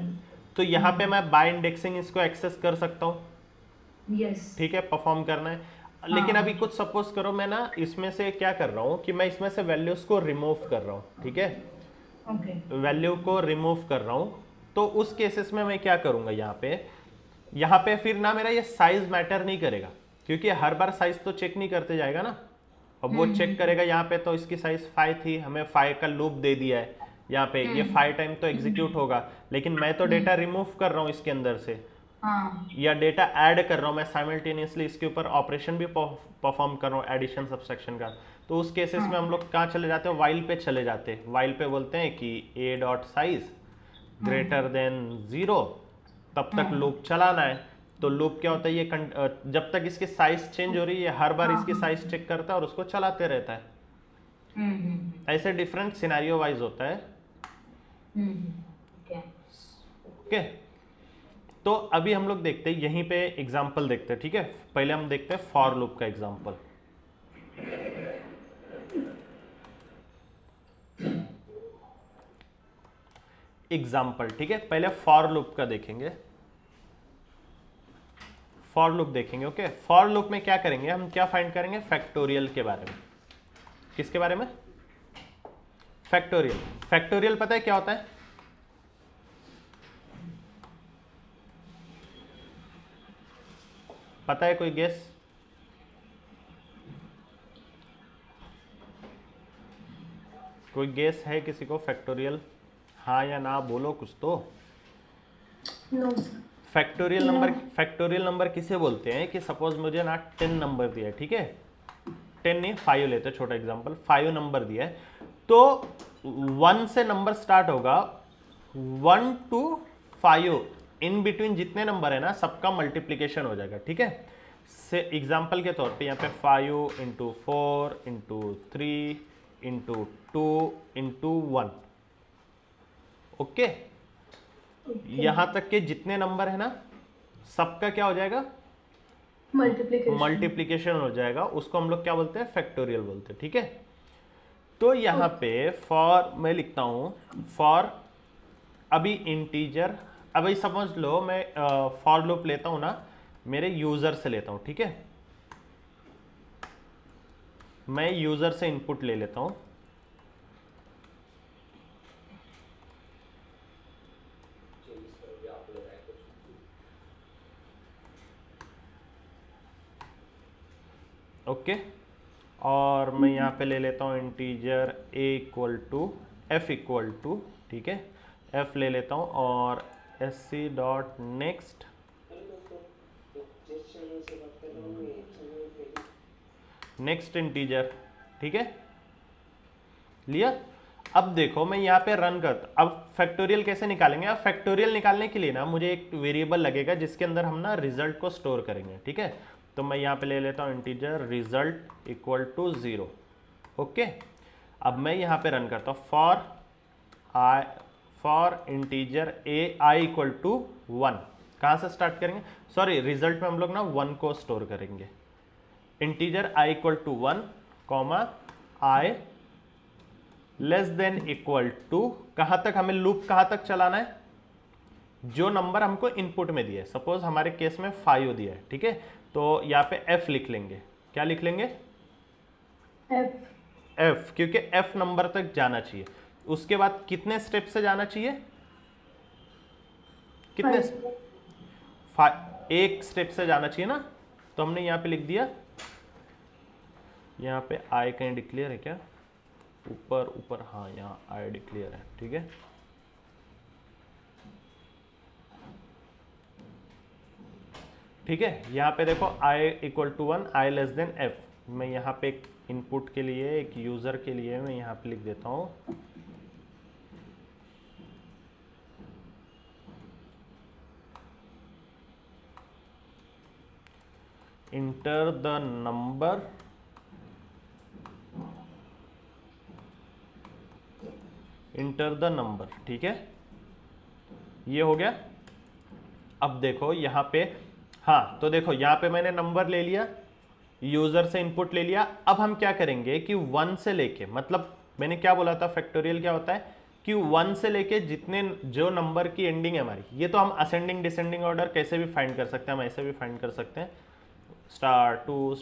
A: तो यहाँ पे मैं बाय इंडेक्सिंग इसको एक्सेस कर सकता हूँ।
D: यस।
A: ठीक है, परफॉर्म करना है। लेकिन अभी कुछ सपोज करो, मैं ना इसमें से क्या कर रहा हूँ कि मैं इसमें से वैल्यूज को रिमूव कर रहा हूँ। ठीक है, वैल्यू को रिमूव कर रहा हूँ, तो उस केसेस में मैं क्या करूँगा, यहाँ पे फिर ना मेरा ये साइज मैटर नहीं करेगा, क्योंकि हर बार साइज तो चेक नहीं करते जाएगा ना। अब वो चेक करेगा यहाँ पे, तो इसकी साइज 5 थी, हमें 5 का लूप दे दिया है यहाँ पे, ये 5 टाइम तो एग्जीक्यूट होगा। लेकिन मैं तो डेटा रिमूव कर रहा हूँ इसके अंदर से, या डेटा ऐड कर रहा हूँ मैं साइमल्टेनियसली, इसके ऊपर ऑपरेशन भी परफॉर्म कर रहा हूँ, एडिशन सब्सट्रैक्शन का। तो उस केसेस में हम लोग कहाँ चले जाते हैं, वाइल पे चले जाते हैं। वाइल पे बोलते हैं कि ए डॉट साइज ग्रेटर देन 0, तब तक लूप चलाना है। तो लूप क्या होता है, ये जब तक इसकी साइज चेंज हो रही है, हर बार इसकी साइज चेक करता है और उसको चलाते रहता है। ऐसे डिफरेंट सिनेरियो वाइज होता है। ओके, तो अभी हम लोग देखते हैं, यहीं पे एग्जांपल देखते हैं। ठीक है, पहले हम देखते हैं फॉर लूप का एग्जांपल। एग्जाम्पल, ठीक है। पहले फॉर लूप का देखेंगे, फॉर लूप देखेंगे। ओके, फॉर लूप में क्या करेंगे हम, क्या फाइंड करेंगे, फैक्टोरियल के बारे में। किसके बारे में, फैक्टोरियल। फैक्टोरियल पता है क्या होता है, पता है कोई गेस, कोई गेस है किसी को, फैक्टोरियल, हाँ या ना बोलो कुछ तो।
B: नो
A: फैक्टोरियल नंबर किसे बोलते हैं कि सपोज मुझे ना 10 नंबर दिया है, ठीक है, 10 नहीं 5 लेते, छोटा एग्जांपल, 5 नंबर दिया है, तो 1 से नंबर स्टार्ट होगा, 1 to 5 इन बिटवीन जितने नंबर है ना सबका मल्टीप्लीकेशन हो जाएगा, ठीक है। से एग्जांपल के तौर पे यहाँ पे 5 into 4 into 3 into 2 into 1, okay. यहां तक के जितने नंबर है ना सबका क्या हो जाएगा, मल्टीप्लीकेशन हो जाएगा, उसको हम लोग क्या बोलते हैं, फैक्टोरियल बोलते हैं, ठीक है। तो यहाँ पे फॉर मैं लिखता हूं, फॉर अभी इंटीजर, अभी समझ लो मैं फॉर लूप लेता हूं ना, मेरे यूजर से लेता हूं, ठीक है, मैं यूजर से इनपुट ले लेता हूं, ओके। और मैं यहाँ पे ले लेता हूँ integer a equal to f equal to, ठीक है, f ले लेता हूँ और sc dot next next integer, ठीक है, लिया। अब देखो मैं यहाँ पे रन करता, अब फैक्टोरियल कैसे निकालेंगे, अब फैक्टोरियल निकालने के लिए ना मुझे एक वेरिएबल लगेगा जिसके अंदर हम ना रिजल्ट को स्टोर करेंगे, ठीक है। तो मैं यहाँ पे ले लेता हूँ integer result equal to 0, okay. अब मैं यहाँ पे रन करता हूँ for integer I equal to 1, कहाँ से स्टार्ट करेंगे, सॉरी रिजल्ट में हम लोग ना 1 को स्टोर करेंगे, integer I equal to 1 comma I less than equal to, कहाँ तक हमें लूप कहाँ तक चलाना है, जो नंबर हमको इनपुट में दिया है, सपोज हमारे केस में 5 दिया है, ठीक है, तो यहाँ पे f लिख लेंगे, क्या लिख लेंगे, f, क्योंकि f नंबर तक जाना चाहिए। उसके बाद कितने स्टेप से जाना चाहिए, कितने, एक स्टेप से जाना चाहिए ना, तो हमने यहाँ पे लिख दिया, यहाँ पे i कहीं डिक्लेयर है क्या, ऊपर ऊपर, हाँ यहाँ i डिक्लेयर है, ठीक है। ठीक है, यहाँ पे देखो i equal to 1, i less than f, मैं यहाँ पे एक इनपुट के लिए, एक यूजर के लिए मैं यहाँ पे लिख देता हूँ इंटर द नंबर ठीक है, ये हो गया। अब देखो यहाँ पे, हाँ तो देखो यहाँ पे मैंने नंबर ले लिया, यूजर से इनपुट ले लिया। अब हम क्या करेंगे कि 1 से लेके, मतलब मैंने क्या बोला था, फैक्टोरियल क्या होता है कि 1 से लेके जितने जो नंबर की एंडिंग है हमारी, ये तो हम असेंडिंग डिसेंडिंग ऑर्डर कैसे भी फाइंड कर सकते हैं, हम ऐसे भी फाइंड कर सकते हैं, *2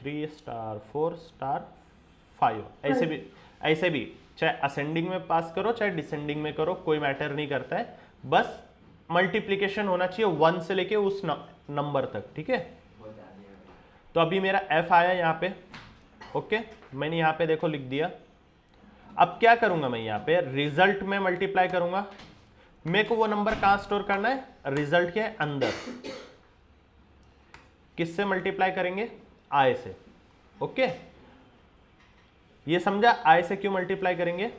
A: *3 *4 *5, ऐसे भी चाहे असेंडिंग में पास करो चाहे डिसेंडिंग में करो, कोई मैटर नहीं करता है, बस मल्टीप्लीकेशन होना चाहिए 1 से लेके उस नंबर तक, ठीक है। तो अभी मेरा f आया यहाँ पे, ओके, मैंने यहाँ पे देखो लिख दिया। अब क्या करूंगा मैं, यहाँ पे रिजल्ट में मल्टीप्लाई करूंगा, मेरे को वो नंबर कहाँ स्टोर करना है, रिजल्ट के अंदर। किससे मल्टीप्लाई करेंगे, i से, ओके। ये समझा i से क्यों मल्टीप्लाई करेंगे,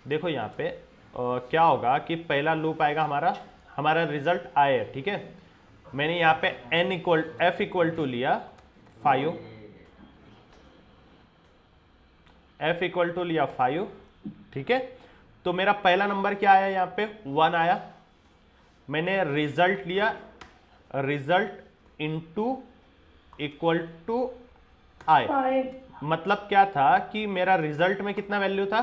A: देखो यहाँ पे क्या होगा कि पहला लूप आएगा हमारा रिजल्ट i है, ठीक है। मैंने यहाँ पे f इक्वल टू लिया 5, f इक्वल टू लिया 5, ठीक है। तो मेरा पहला नंबर क्या आया, यहाँ पे 1 आया, मैंने रिजल्ट लिया, result into equal to i, मतलब क्या था कि मेरा रिजल्ट में कितना वैल्यू था,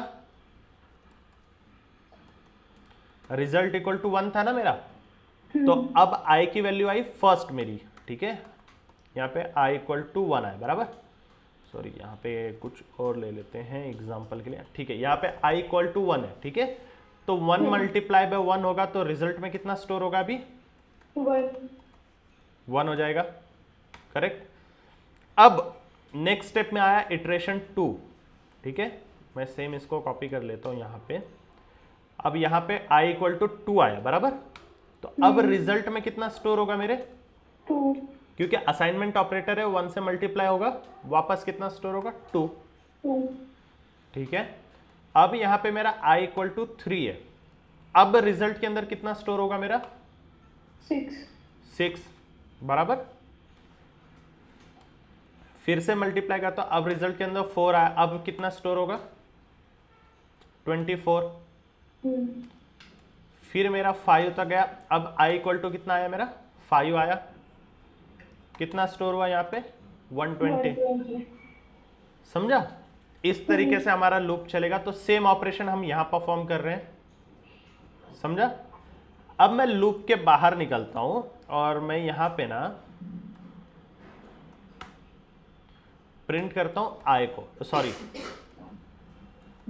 A: रिजल्ट इक्वल टू 1 था ना मेरा, तो अब i की वैल्यू आई फर्स्ट मेरी, ठीक है, यहाँ पे i इक्वल टू 1 आए, बराबर। सॉरी, यहाँ पे कुछ और ले लेते हैं एग्जांपल के लिए, ठीक है, यहाँ पे i इक्वल टू 1 है, ठीक है, तो 1 मल्टीप्लाई बाय 1 होगा, तो रिजल्ट में कितना स्टोर होगा अभी? 1 हो जाएगा, करेक्ट। अब नेक्स्ट स्टेप में आया इटरेशन 2, ठीक है, मैं सेम इसको कॉपी कर लेता हूँ यहाँ पे। अब यहाँ पे i इक्वल टू 2 आया, बराबर, तो अब रिजल्ट में कितना स्टोर होगा मेरे?
B: 2।
A: क्योंकि असाइनमेंट ऑपरेटर है, 1 से मल्टीप्लाई होगा, वापस कितना स्टोर होगा? 2, ठीक है। अब यहाँ पे मेरा i इक्वल टू 3 है, अब रिजल्ट के अंदर कितना स्टोर होगा मेरा? 6, बराबर। फिर से मल्टीप्लाई करता हूं, अब रिजल्ट के अंदर 4 आया, अब कितना स्टोर होगा? 24। फिर मेरा 5 तक गया, अब i इक्वल टू कितना आया मेरा? 5 आया, कितना स्टोर हुआ यहाँ पे? 120। समझा? इस तरीके से हमारा लूप चलेगा, तो सेम ऑपरेशन हम यहां परफॉर्म कर रहे हैं, समझा? अब मैं लूप के बाहर निकलता हूं और मैं यहां पे ना प्रिंट करता हूं i को, सॉरी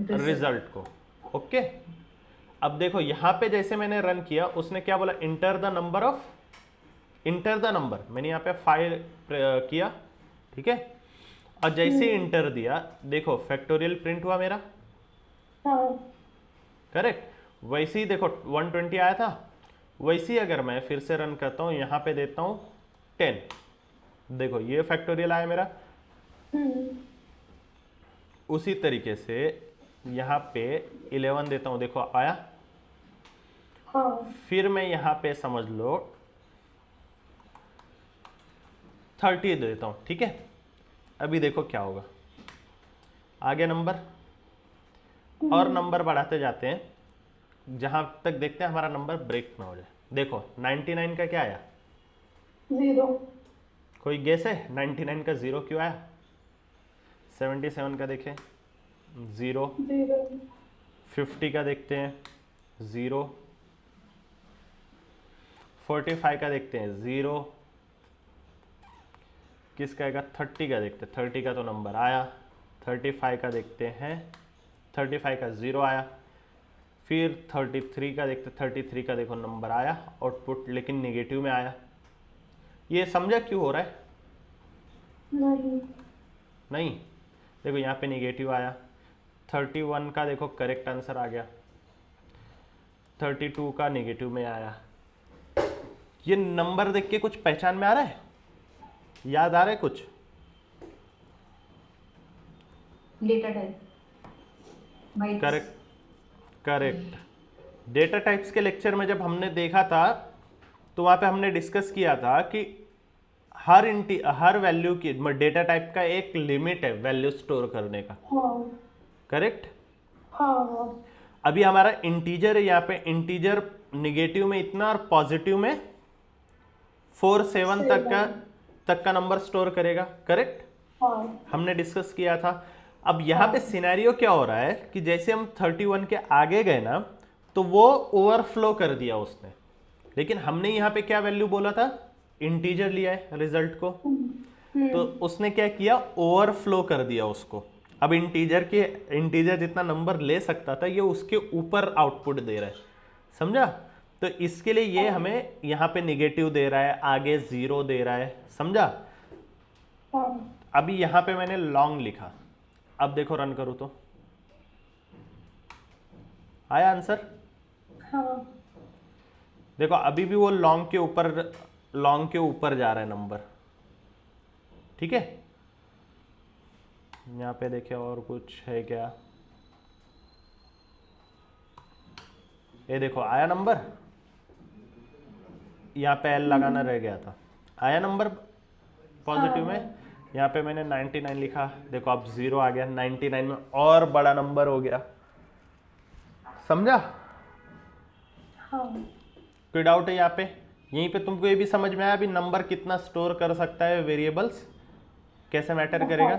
A: रिजल्ट को, ओके। अब देखो यहां पे जैसे मैंने रन किया, उसने क्या बोला? इंटर द नंबर, मैंने यहाँ पे 5 किया, ठीक है, और जैसे इंटर दिया, देखो फैक्टोरियल प्रिंट हुआ मेरा, करेक्ट। वैसे ही देखो 120 आया था, वैसे ही अगर मैं फिर से रन करता हूँ, यहाँ पे देता हूँ 10, देखो ये फैक्टोरियल आया मेरा। उसी तरीके से यहाँ पे 11 देता हूँ, देखो आया। फिर मैं यहाँ पे समझ लो 30 देता हूँ, ठीक है। अभी देखो क्या होगा, आगे नंबर और नंबर बढ़ाते जाते हैं, जहां तक देखते हैं हमारा नंबर ब्रेक ना हो जाए। देखो 99 का क्या आया?
B: 0।
A: कोई गेस है 99 का 0 क्यों आया? 77 का देखें 0, 50 का देखते हैं 0, 45 का देखते हैं 0, किसका आएगा? 30 का देखते हैं, 30 का तो नंबर आया। 35 का देखते हैं, 35 का 0 आया। फिर 33 का देखते, 33 का देखो नंबर आया आउटपुट, लेकिन नेगेटिव में आया। ये समझा क्यों हो रहा है? नहीं, देखो यहाँ पे नेगेटिव आया। 31 का देखो करेक्ट आंसर आ गया, 32 का नेगेटिव में आया। ये नंबर देख के कुछ पहचान में आ रहा है? याद आ रहा है कुछ?
D: Data type,
A: correct. Data types के लेक्चर में जब हमने देखा था, तो वहां पे हमने डिस्कस किया था कि हर वैल्यू की डेटा टाइप का एक लिमिट है वैल्यू स्टोर करने का, करेक्ट। अभी हमारा इंटीजर है, यहाँ पे इंटीजर निगेटिव में इतना और पॉजिटिव में 4 7 तक का नंबर स्टोर करेगा, करेक्ट। हमने डिस्कस किया था। अब यहाँ पे सिनेरियो क्या हो रहा है कि जैसे हम 31 के आगे गए ना, तो वो ओवरफ्लो कर दिया उसने, लेकिन हमने यहाँ पे क्या वैल्यू बोला था? इंटीजर लिया है रिजल्ट को, तो उसने क्या किया? ओवरफ्लो कर दिया उसको। अब इंटीजर जितना नंबर ले सकता था, ये उसके ऊपर आउटपुट दे रहा है, समझा? तो इसके लिए ये हमें यहाँ पे निगेटिव दे रहा है, आगे 0 दे रहा है, समझा? अभी यहाँ पे मैंने लॉन्ग लिखा, अब देखो रन करूँ तो आया आंसर? देखो अभी भी वो लॉन्ग के ऊपर जा रहा है नंबर, ठीक है। यहाँ पे देखे और कुछ है क्या? ये देखो आया नंबर, यहाँ पे एल लगाना रह गया था, आया नंबर पॉजिटिव में। यहाँ पे मैंने 99 लिखा, देखो अब 0 आ गया, 99 में और बड़ा नंबर हो गया, समझा? कोई डाउट है यहाँ पे? यहीं पे तुमको ये भी समझ में आया अभी नंबर कितना स्टोर कर सकता है, वेरिएबल्स कैसे मैटर करेगा।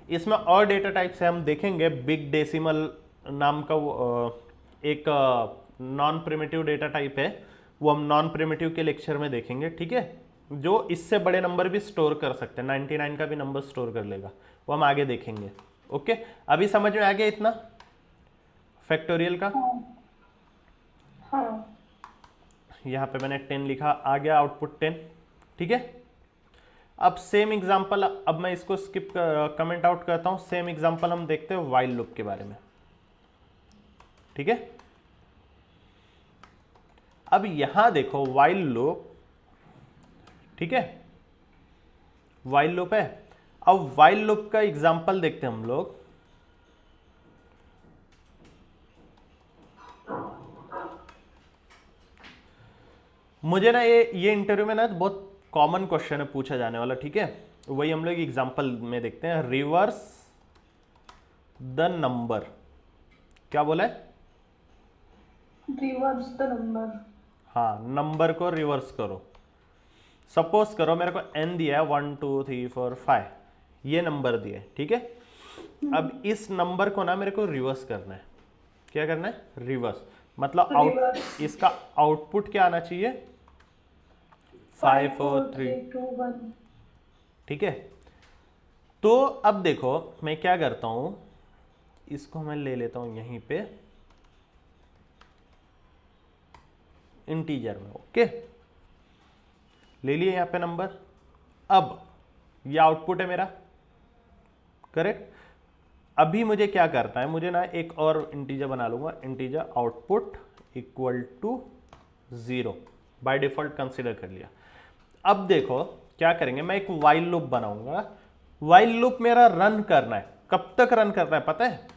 A: इसमें और डेटा टाइप्स है, हम देखेंगे। बिग डेसिमल नाम का एक नॉन प्रिमिटिव डेटा टाइप है, वो हम नॉन प्रिमिटिव के लेक्चर में देखेंगे, ठीक है। जो इससे बड़े नंबर भी स्टोर कर सकते हैं, 99 का भी नंबर स्टोर कर लेगा, वो हम आगे देखेंगे। ओके, अभी समझ में आ गया इतना फैक्टोरियल का?
B: हाँ।
A: यहाँ पे मैंने 10 लिखा, आ गया आउटपुट 10, ठीक है। अब सेम एग्जांपल, अब मैं इसको स्किप कमेंट आउट करता हूँ। सेम एग्जांपल हम देखते हैं व्हाइल लूप के बारे में, ठीक है। अब यहां देखो व्हाइल लूप, ठीक है, व्हाइल लूप है। अब व्हाइल लूप का एग्जांपल देखते हैं हम लोग। मुझे ना ये इंटरव्यू में ना बहुत कॉमन क्वेश्चन है पूछा जाने वाला, ठीक है। वही हम लोग एग्जांपल में देखते हैं। रिवर्स द नंबर, क्या बोला है?
B: Reverse the number.
A: हाँ, नंबर को रिवर्स करो। सपोज करो मेरे को n दिया है 1 2 3 4 5, ये नंबर दिया है, ठीक है। अब इस नंबर को ना मेरे को रिवर्स करना है। क्या करना है? रिवर्स। मतलब इसका आउटपुट क्या आना चाहिए? 5 4 3
B: 2 1।
A: ठीक है। तो अब देखो मैं क्या करता हूं, इसको मैं ले लेता हूं यहीं पे इंटीजर में। ओके, ले लिए यहां पे नंबर। अब ये आउटपुट है मेरा, करेक्ट। अभी मुझे क्या करना है, मुझे ना एक और इंटीजर बना लूंगा, integer output equal to 0, by default consider कर लिया। अब देखो क्या करेंगे, मैं एक व्हाइल लूप बनाऊंगा। व्हाइल लूप मेरा रन करना है। कब तक रन करना है पता है?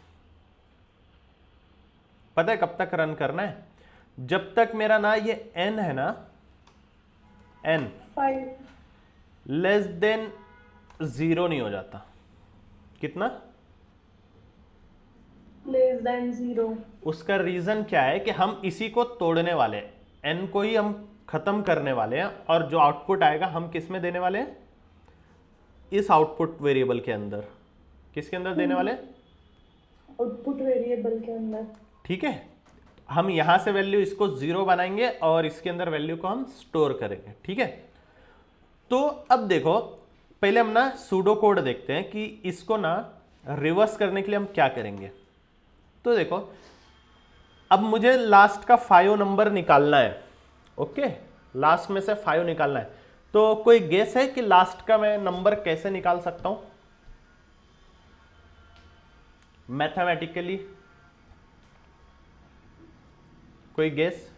A: पता है कब तक रन करना है? जब तक मेरा ना ये n है ना, n
B: 5
A: लेस देन 0 नहीं हो जाता। कितना?
B: Less than 0।
A: उसका रीजन क्या है कि हम इसी को तोड़ने वाले हैं, n को ही हम खत्म करने वाले हैं, और जो आउटपुट आएगा हम किस में देने वाले हैं? इस आउटपुट वेरिएबल के अंदर। किसके अंदर देने वाले हैं?
B: आउटपुट वेरिएबल के अंदर,
A: ठीक है। हम यहां से वैल्यू इसको 0 बनाएंगे और इसके अंदर वैल्यू को हम स्टोर करेंगे, ठीक है। तो अब देखो पहले हम ना सूडो कोड देखते हैं कि इसको ना रिवर्स करने के लिए हम क्या करेंगे। तो देखो अब मुझे लास्ट का 5 नंबर निकालना है। ओके, लास्ट में से 5 निकालना है। तो कोई गेस है कि लास्ट का मैं नंबर कैसे निकाल सकता हूं मैथमेटिकली? कोई गेस?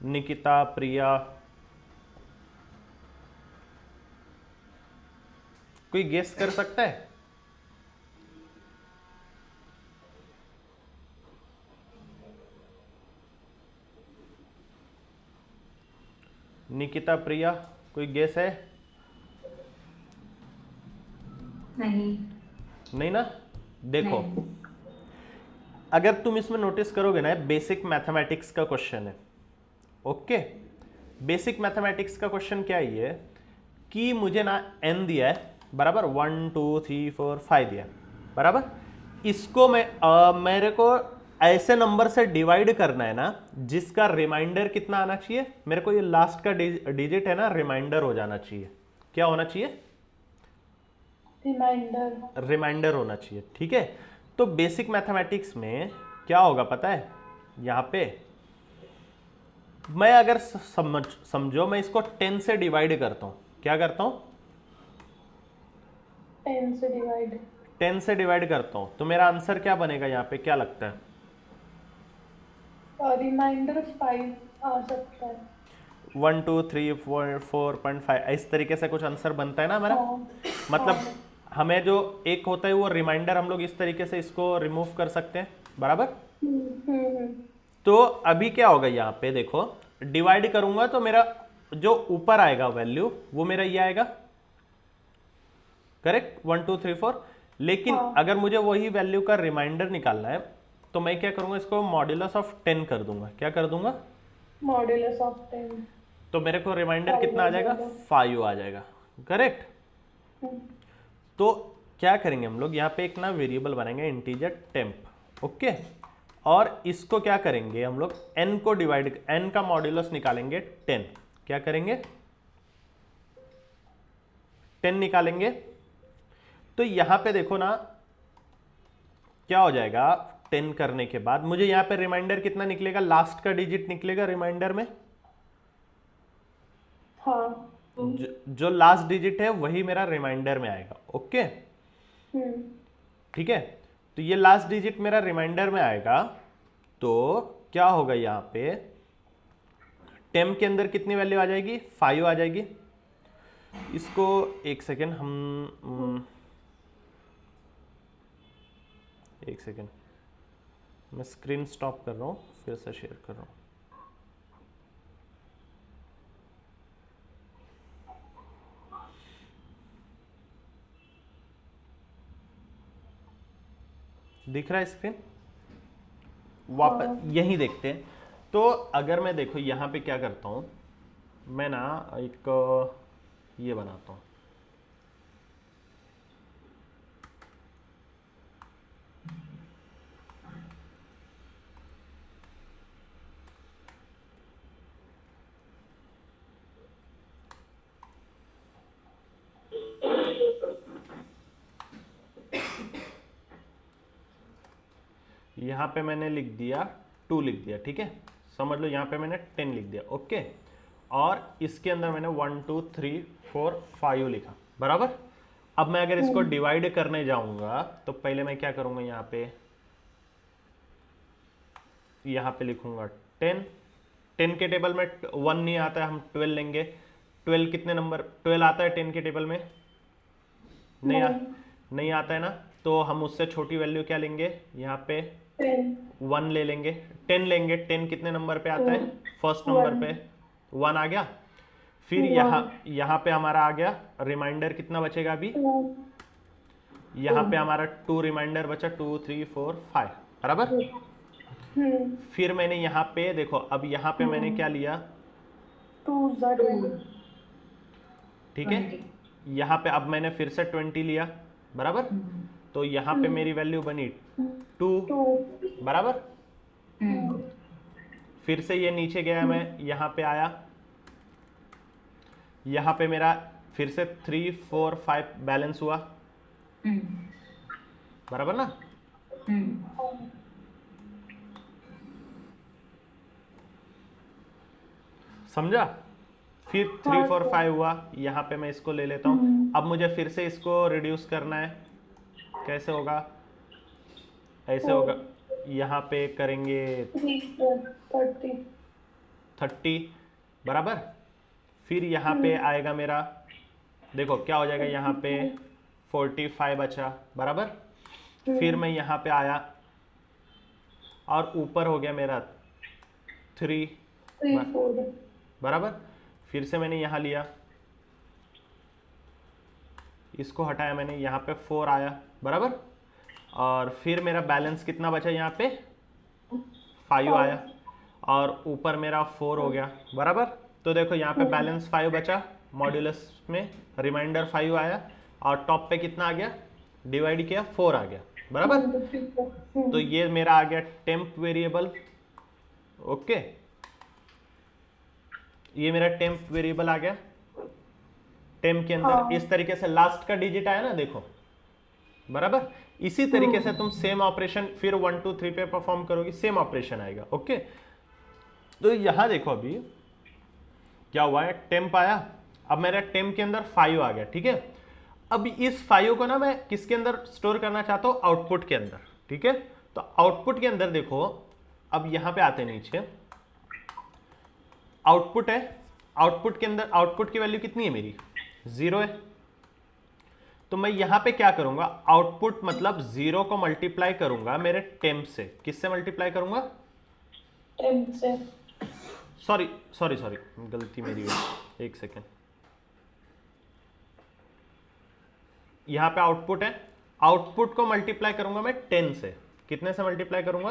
A: निकिता, प्रिया, कोई गेस कर सकता है? निकिता, प्रिया, कोई गेस है?
D: नहीं।
A: नहीं ना। देखो
D: नहीं।
A: अगर तुम इसमें नोटिस करोगे ना, बेसिक मैथमेटिक्स का क्वेश्चन है। ओके, बेसिक मैथमेटिक्स का क्वेश्चन क्या है ये कि मुझे ना n दिया है, बराबर 1 2 3 4 5 दिया है, बराबर। इसको मेरे को ऐसे नंबर से डिवाइड करना है ना जिसका रिमाइंडर कितना आना चाहिए, मेरे को ये लास्ट का डिजिट है ना रिमाइंडर हो जाना चाहिए। क्या होना चाहिए? रिमाइंडर होना चाहिए, ठीक है। तो बेसिक मैथमेटिक्स में क्या होगा पता है? यहां पे मैं अगर समझो मैं इसको 10 से डिवाइड करता हूं। क्या करता हूं? 10 से डिवाइड करता हूं, तो मेरा आंसर क्या बनेगा यहां पे, क्या लगता है?
B: रिमाइंडर 5 आ सकता है।
A: 1 2 3 4 4.5 इस तरीके से कुछ आंसर बनता है ना हमारा। मतलब हमें जो एक होता है वो रिमाइंडर, हम लोग इस तरीके से इसको रिमूव कर सकते हैं, बराबर। तो अभी क्या होगा यहाँ पे देखो, डिवाइड करूंगा तो मेरा जो ऊपर आएगा वैल्यू वो मेरा ये आएगा, करेक्ट, 1 2 3 4। लेकिन अगर मुझे वही वैल्यू का रिमाइंडर निकालना है तो मैं क्या करूंगा, इसको मॉड्यूलस ऑफ 10 कर दूंगा। क्या कर दूंगा?
B: Modulus of 10।
A: तो मेरे को रिमाइंडर कितना आ जाएगा? 5 आ जाएगा, करेक्ट। तो क्या करेंगे हम लोग, यहाँ पे एक ना वेरिएबल बनाएंगे इंटीजर टेम्प। ओके, और इसको क्या करेंगे हम लोग, n को डिवाइड, n का मॉड्यूलस निकालेंगे 10। क्या करेंगे, 10 निकालेंगे। तो यहां पे देखो ना क्या हो जाएगा, 10 करने के बाद मुझे यहां पे रिमाइंडर कितना निकलेगा, लास्ट का डिजिट निकलेगा रिमाइंडर में।
B: हाँ।
A: जो लास्ट डिजिट है वही मेरा रिमाइंडर में आएगा। ओके, ठीक है। तो ये लास्ट डिजिट मेरा रिमाइंडर में आएगा। तो क्या होगा यहां पे, टेम के अंदर कितनी वैल्यू आ जाएगी, 5 आ जाएगी। इसको एक सेकेंड, हम एक सेकेंड, मैं स्क्रीन स्टॉप कर रहा हूँ, फिर से शेयर कर रहा हूँ। दिख रहा है स्क्रीन, वापस यही देखते हैं। तो अगर मैं देखो यहाँ पे क्या करता हूँ, मैं ना एक ये बनाता हूँ, यहाँ पे मैंने लिख दिया 2 लिख दिया, ठीक है, समझ लो यहाँ पे मैंने 10 लिख दिया। ओके, और इसके अंदर मैंने 1 2 3 4 5 लिखा, बराबर। अब मैं अगर इसको डिवाइड करने जाऊंगा तो पहले मैं क्या करूंगा, यहाँ पे लिखूंगा 10। 10 के टेबल में 1 नहीं आता है, हम 12 लेंगे। 12 कितने नंबर, 12 आता है 10 के टेबल में, नहीं आता है ना। तो हम उससे छोटी वैल्यू क्या लेंगे, यहाँ पे 1 ले लेंगे, 10 लेंगे। 10 कितने नंबर पे आता है, फर्स्ट नंबर पे 1 आ गया। फिर यहाँ पे हमारा आ गया रिमाइंडर, कितना बचेगा अभी, यहाँ पे हमारा 2 रिमाइंडर बचा, 2 3 4 5, बराबर। फिर मैंने यहाँ पे देखो, अब यहाँ पे मैंने क्या लिया,
B: 2
A: ठीक है। यहाँ पे अब मैंने फिर से 20 लिया, बराबर। तो यहाँ पे मेरी वैल्यू बनी 2, बराबर। फिर से ये नीचे गया, मैं यहाँ पे आया, यहाँ पे मेरा फिर से 3 4 5 बैलेंस हुआ, बराबर ना। समझा। फिर 3 4 5 हुआ, यहाँ पे मैं इसको ले लेता हूँ। अब मुझे फिर से इसको रिड्यूस करना है, कैसे होगा, ऐसे होगा, यहाँ पे करेंगे 30, बराबर। फिर यहाँ पे आएगा मेरा, देखो क्या हो जाएगा, यहाँ पे 45 बचा, बराबर। फिर मैं यहाँ पे आया और ऊपर हो गया मेरा 3, बराबर। फिर से मैंने यहाँ लिया, इसको हटाया मैंने, यहाँ पे 4 आया, बराबर। और फिर मेरा बैलेंस कितना बचा, यहाँ पे 5 आया, और ऊपर मेरा 4 हो गया, बराबर। तो देखो यहाँ पे बैलेंस 5 बचा, मॉड्यूलस में रिमाइंडर 5 आया, और टॉप पे कितना आ गया, डिवाइड किया 4 आ गया, बराबर। तो ये मेरा आ गया टेम्प वेरिएबल। ओके, ये मेरा टेम्प वेरिएबल आ गया। टेम्प के अंदर इस तरीके से लास्ट का डिजिट आया ना, देखो, बराबर। इसी तरीके से तुम सेम ऑपरेशन फिर 1 2 3 पे परफॉर्म करोगे, सेम ऑपरेशन आएगा। ओके, तो यहां देखो अभी क्या हुआ है, टेम्प आया, अब मेरा टेम्प के अंदर 5 आ गया, ठीक है। अब इस 5 को ना मैं किसके अंदर स्टोर करना चाहता हूं, आउटपुट के अंदर, ठीक है। तो आउटपुट के अंदर देखो, अब यहां पे आते नीचे, आउटपुट है, आउटपुट के अंदर आउटपुट की वैल्यू कितनी है मेरी, 0 है। तो मैं यहां पे क्या करूंगा, आउटपुट मतलब 0 को मल्टीप्लाई करूंगा मेरे टेम्प से। किससे मल्टीप्लाई करूंगा,
B: टेम्प से।
A: सॉरी सॉरी सॉरी, गलती मेरी हुई, एक सेकेंड। यहां पे आउटपुट है, आउटपुट को मल्टीप्लाई करूंगा मैं 10 से। कितने से मल्टीप्लाई करूंगा,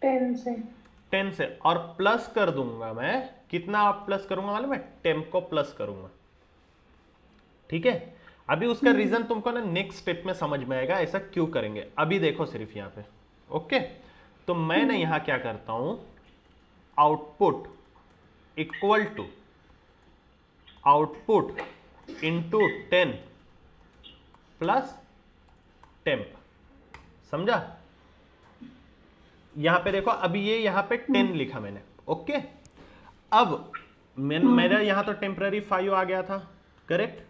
A: 10 से, और प्लस कर दूंगा मैं, कितना प्लस करूंगा मालूम है, टेम्प को प्लस करूंगा, ठीक है। अभी उसका रीजन तुमको ना नेक्स्ट स्टेप में समझ में आएगा, ऐसा क्यों करेंगे, अभी देखो सिर्फ यहाँ पे। ओके, तो मैं ना यहां क्या करता हूं, output equal to output into 10 plus temp. समझा? यहां पे देखो, अभी ये यहां पे 10 लिखा मैंने, ओके। अब मेरा यहां तो टेम्पररी 5 आ गया था, करेक्ट।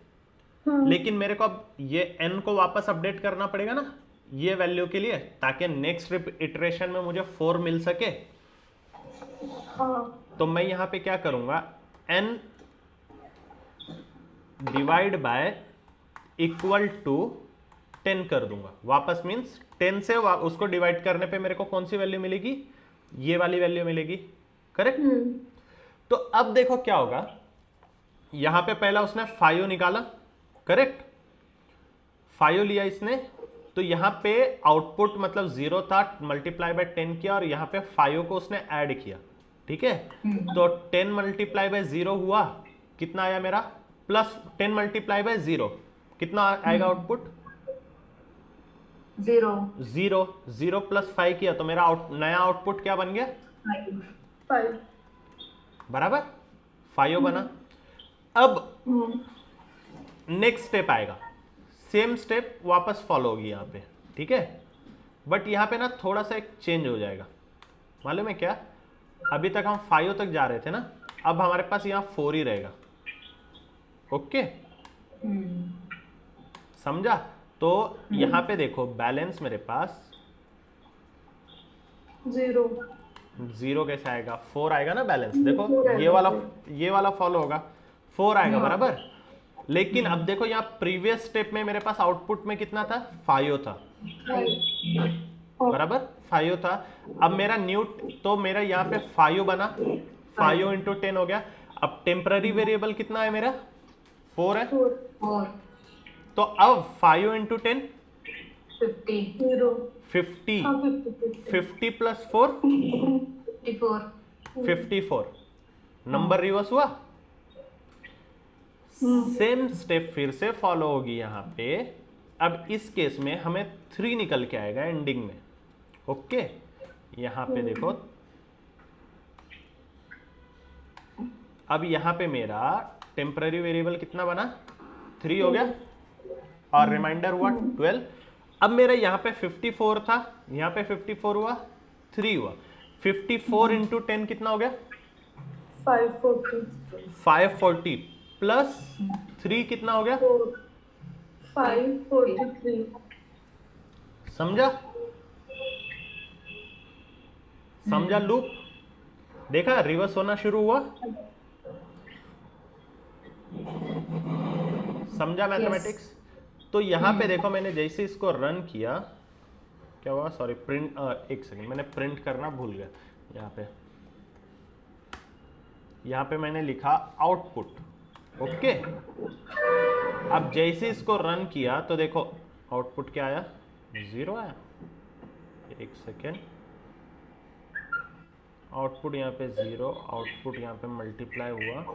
A: लेकिन मेरे को अब ये n को वापस अपडेट करना पड़ेगा ना ये वैल्यू के लिए, ताकि नेक्स्ट इटरेशन में मुझे 4 मिल सके।
B: हाँ,
A: तो मैं यहां पे क्या करूंगा, n divide by equal to 10 कर दूंगा वापस। मींस 10 से उसको डिवाइड करने पे मेरे को कौन सी वैल्यू मिलेगी, ये वाली वैल्यू मिलेगी, करेक्ट। तो अब देखो क्या होगा, यहां पे पहला उसने 5 निकाला, करेक्ट, 5 लिया इसने, तो यहां पे आउटपुट मतलब 0 था, मल्टीप्लाई बाय 10 किया और यहां पे 5 को उसने ऐड किया, ठीक है। तो 10 मल्टीप्लाई बाय 0 हुआ, कितना आया मेरा, प्लस 10 मल्टीप्लाई बाय 0 कितना आएगा आउटपुट,
D: 0
A: 0। 0 प्लस 5 किया तो मेरा नया आउटपुट क्या बन गया,
B: 5।
A: बराबर 5 बना। अब नेक्स्ट स्टेप आएगा, सेम स्टेप वापस फॉलो होगी यहाँ पे, ठीक है। बट यहाँ पे ना थोड़ा सा एक चेंज हो जाएगा, मालूम है क्या, अभी तक हम 5 तक जा रहे थे ना, अब हमारे पास यहाँ 4 ही रहेगा, ओके। समझा? तो यहाँ पे देखो बैलेंस मेरे पास 0 कैसे आएगा, 4 आएगा ना बैलेंस, देखो
B: 4 आएगा,
A: ये वाला फॉलो होगा, 4 आएगा, बराबर। लेकिन अब देखो यहाँ प्रीवियस स्टेप में मेरे पास आउटपुट में कितना था, 5 था, बराबर 5 था। अब मेरा न्यू, तो मेरा यहाँ पे 5 बना, 5 इंटू 10 हो गया। अब टेम्पररी वेरिएबल कितना है मेरा, 4 है,
D: 4
A: तो अब 5 इंटू 10
D: 50
A: 50 प्लस 4
D: 54
A: 54, नंबर रिवर्स हुआ। सेम स्टेप फिर से फॉलो होगी यहाँ पे। अब इस केस में हमें 3 निकल के आएगा एंडिंग में, ओके। यहाँ पे देखो, अब यहाँ पे मेरा टेम्पररी वेरिएबल कितना बना, 3 हो गया और रिमाइंडर हुआ 12। अब मेरा यहाँ पे 54 था, यहाँ पे 54 हुआ, 3 हुआ, 54 इंटू 10 कितना हो गया, 540 प्लस 3 कितना हो गया,
B: 543।
A: समझा? समझा लूप, देखा रिवर्स होना शुरू हुआ। समझा मैथमेटिक्स? तो यहां पे देखो मैंने जैसे इसको रन किया, क्या हुआ, सॉरी प्रिंट, एक सेकंड मैंने प्रिंट करना भूल गया। यहाँ पे मैंने लिखा आउटपुट, ओके। अब जैसे इसको रन किया तो देखो आउटपुट क्या आया, 0 आया। एक सेकेंड, आउटपुट यहाँ पे 0, आउटपुट यहाँ पे मल्टीप्लाई हुआ,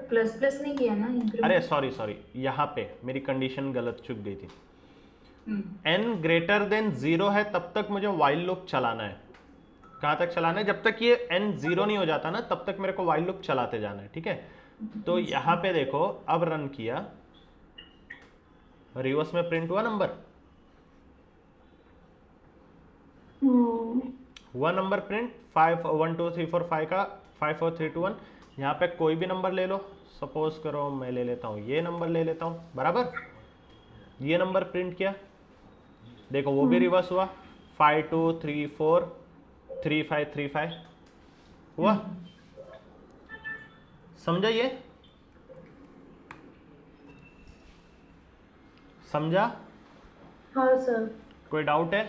D: प्लस प्लस नहीं किया ना,
A: अरे सॉरी यहाँ पे मेरी कंडीशन गलत चुक गई थी। n ग्रेटर देन 0 है तब तक मुझे वाइल लूप चलाना है। कहाँ तक चलाना है, जब तक ये n 0 नहीं हो जाता ना तब तक मेरे को वाइल लूप चलाते जाना है, ठीक है। तो यहाँ पे देखो अब रन किया, रिवर्स में प्रिंट हुआ नंबर, हुआ नंबर प्रिंट 5 1 2 3 4 5 का 5 4 3 2 1। यहाँ पे कोई भी नंबर ले लो, सपोज करो मैं ले लेता हूँ ये नंबर ले लेता हूँ, बराबर। ये नंबर प्रिंट किया, देखो वो भी रिवर्स हुआ, 5 2 3 4 3 5 3 5 हुआ। समझा ये, समझा?
B: हाँ सर।
A: कोई डाउट है?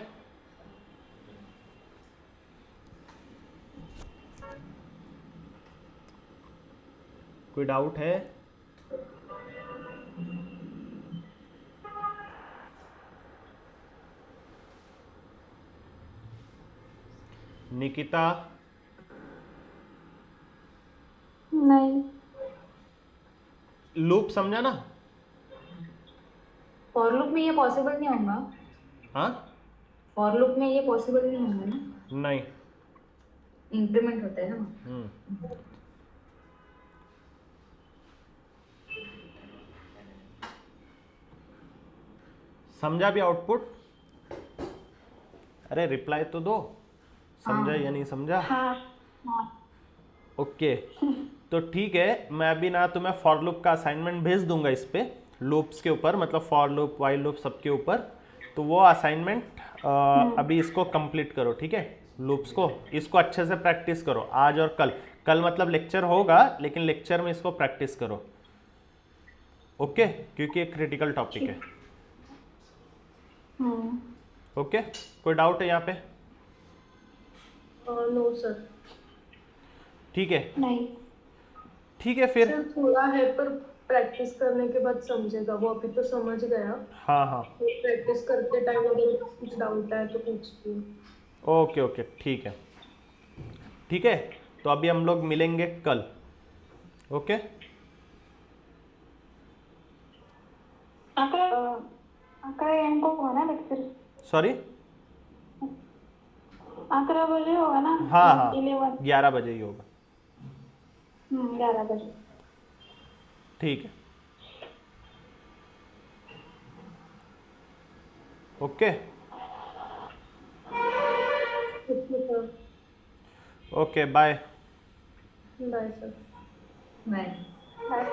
A: कोई डाउट है? निकिता?
C: नहीं।
A: लूप समझा ना?
D: फॉर लूप में ये पॉसिबल नहीं होगा।
A: हाँ
D: फॉर लूप में ये पॉसिबल नहीं होंगे ना,
A: नहीं।
D: इंक्रीमेंट होता है ना।
A: हम्म। समझा भी आउटपुट? अरे रिप्लाई तो दो, समझा या नहीं समझा?
C: हाँ हाँ
A: ओके। तो ठीक है, मैं अभी ना तुम्हें फॉर लूप का असाइनमेंट भेज दूंगा इस पे, लूप्स के ऊपर, मतलब फॉर लूप वाइल लूप सबके ऊपर। तो वो असाइनमेंट अभी इसको कंप्लीट करो, ठीक है? लूप्स को, इसको अच्छे से प्रैक्टिस करो आज और कल। कल मतलब लेक्चर होगा, लेकिन लेक्चर में इसको प्रैक्टिस करो, ओके? क्योंकि एक क्रिटिकल टॉपिक है। ओके, कोई डाउट है यहाँ पे?
B: No sir.
A: ठीक है,
C: नहीं
A: ठीक है फिर।
B: सर थोड़ा है पर प्रैक्टिस करने के बाद समझेगा वो, अभी तो समझ गया।
A: हाँ हाँ,
B: तो प्रैक्टिस करते टाइम अगर कुछ डाउट है तो पूछती हूँ।
A: ओके ओके, ठीक है, ठीक है। तो अभी हम लोग मिलेंगे कल, ओके?
C: अकरा एम को होगा ना लेक्चर?
A: सॉरी?
C: 11 बजे होगा ना?
A: हाँ हाँ,
C: 11
A: 11 बजे ही होगा।
C: 11 बजे।
A: ठीक है, okay
B: sir
A: okay, bye.
B: Bye sir.
D: मैं
C: बाय।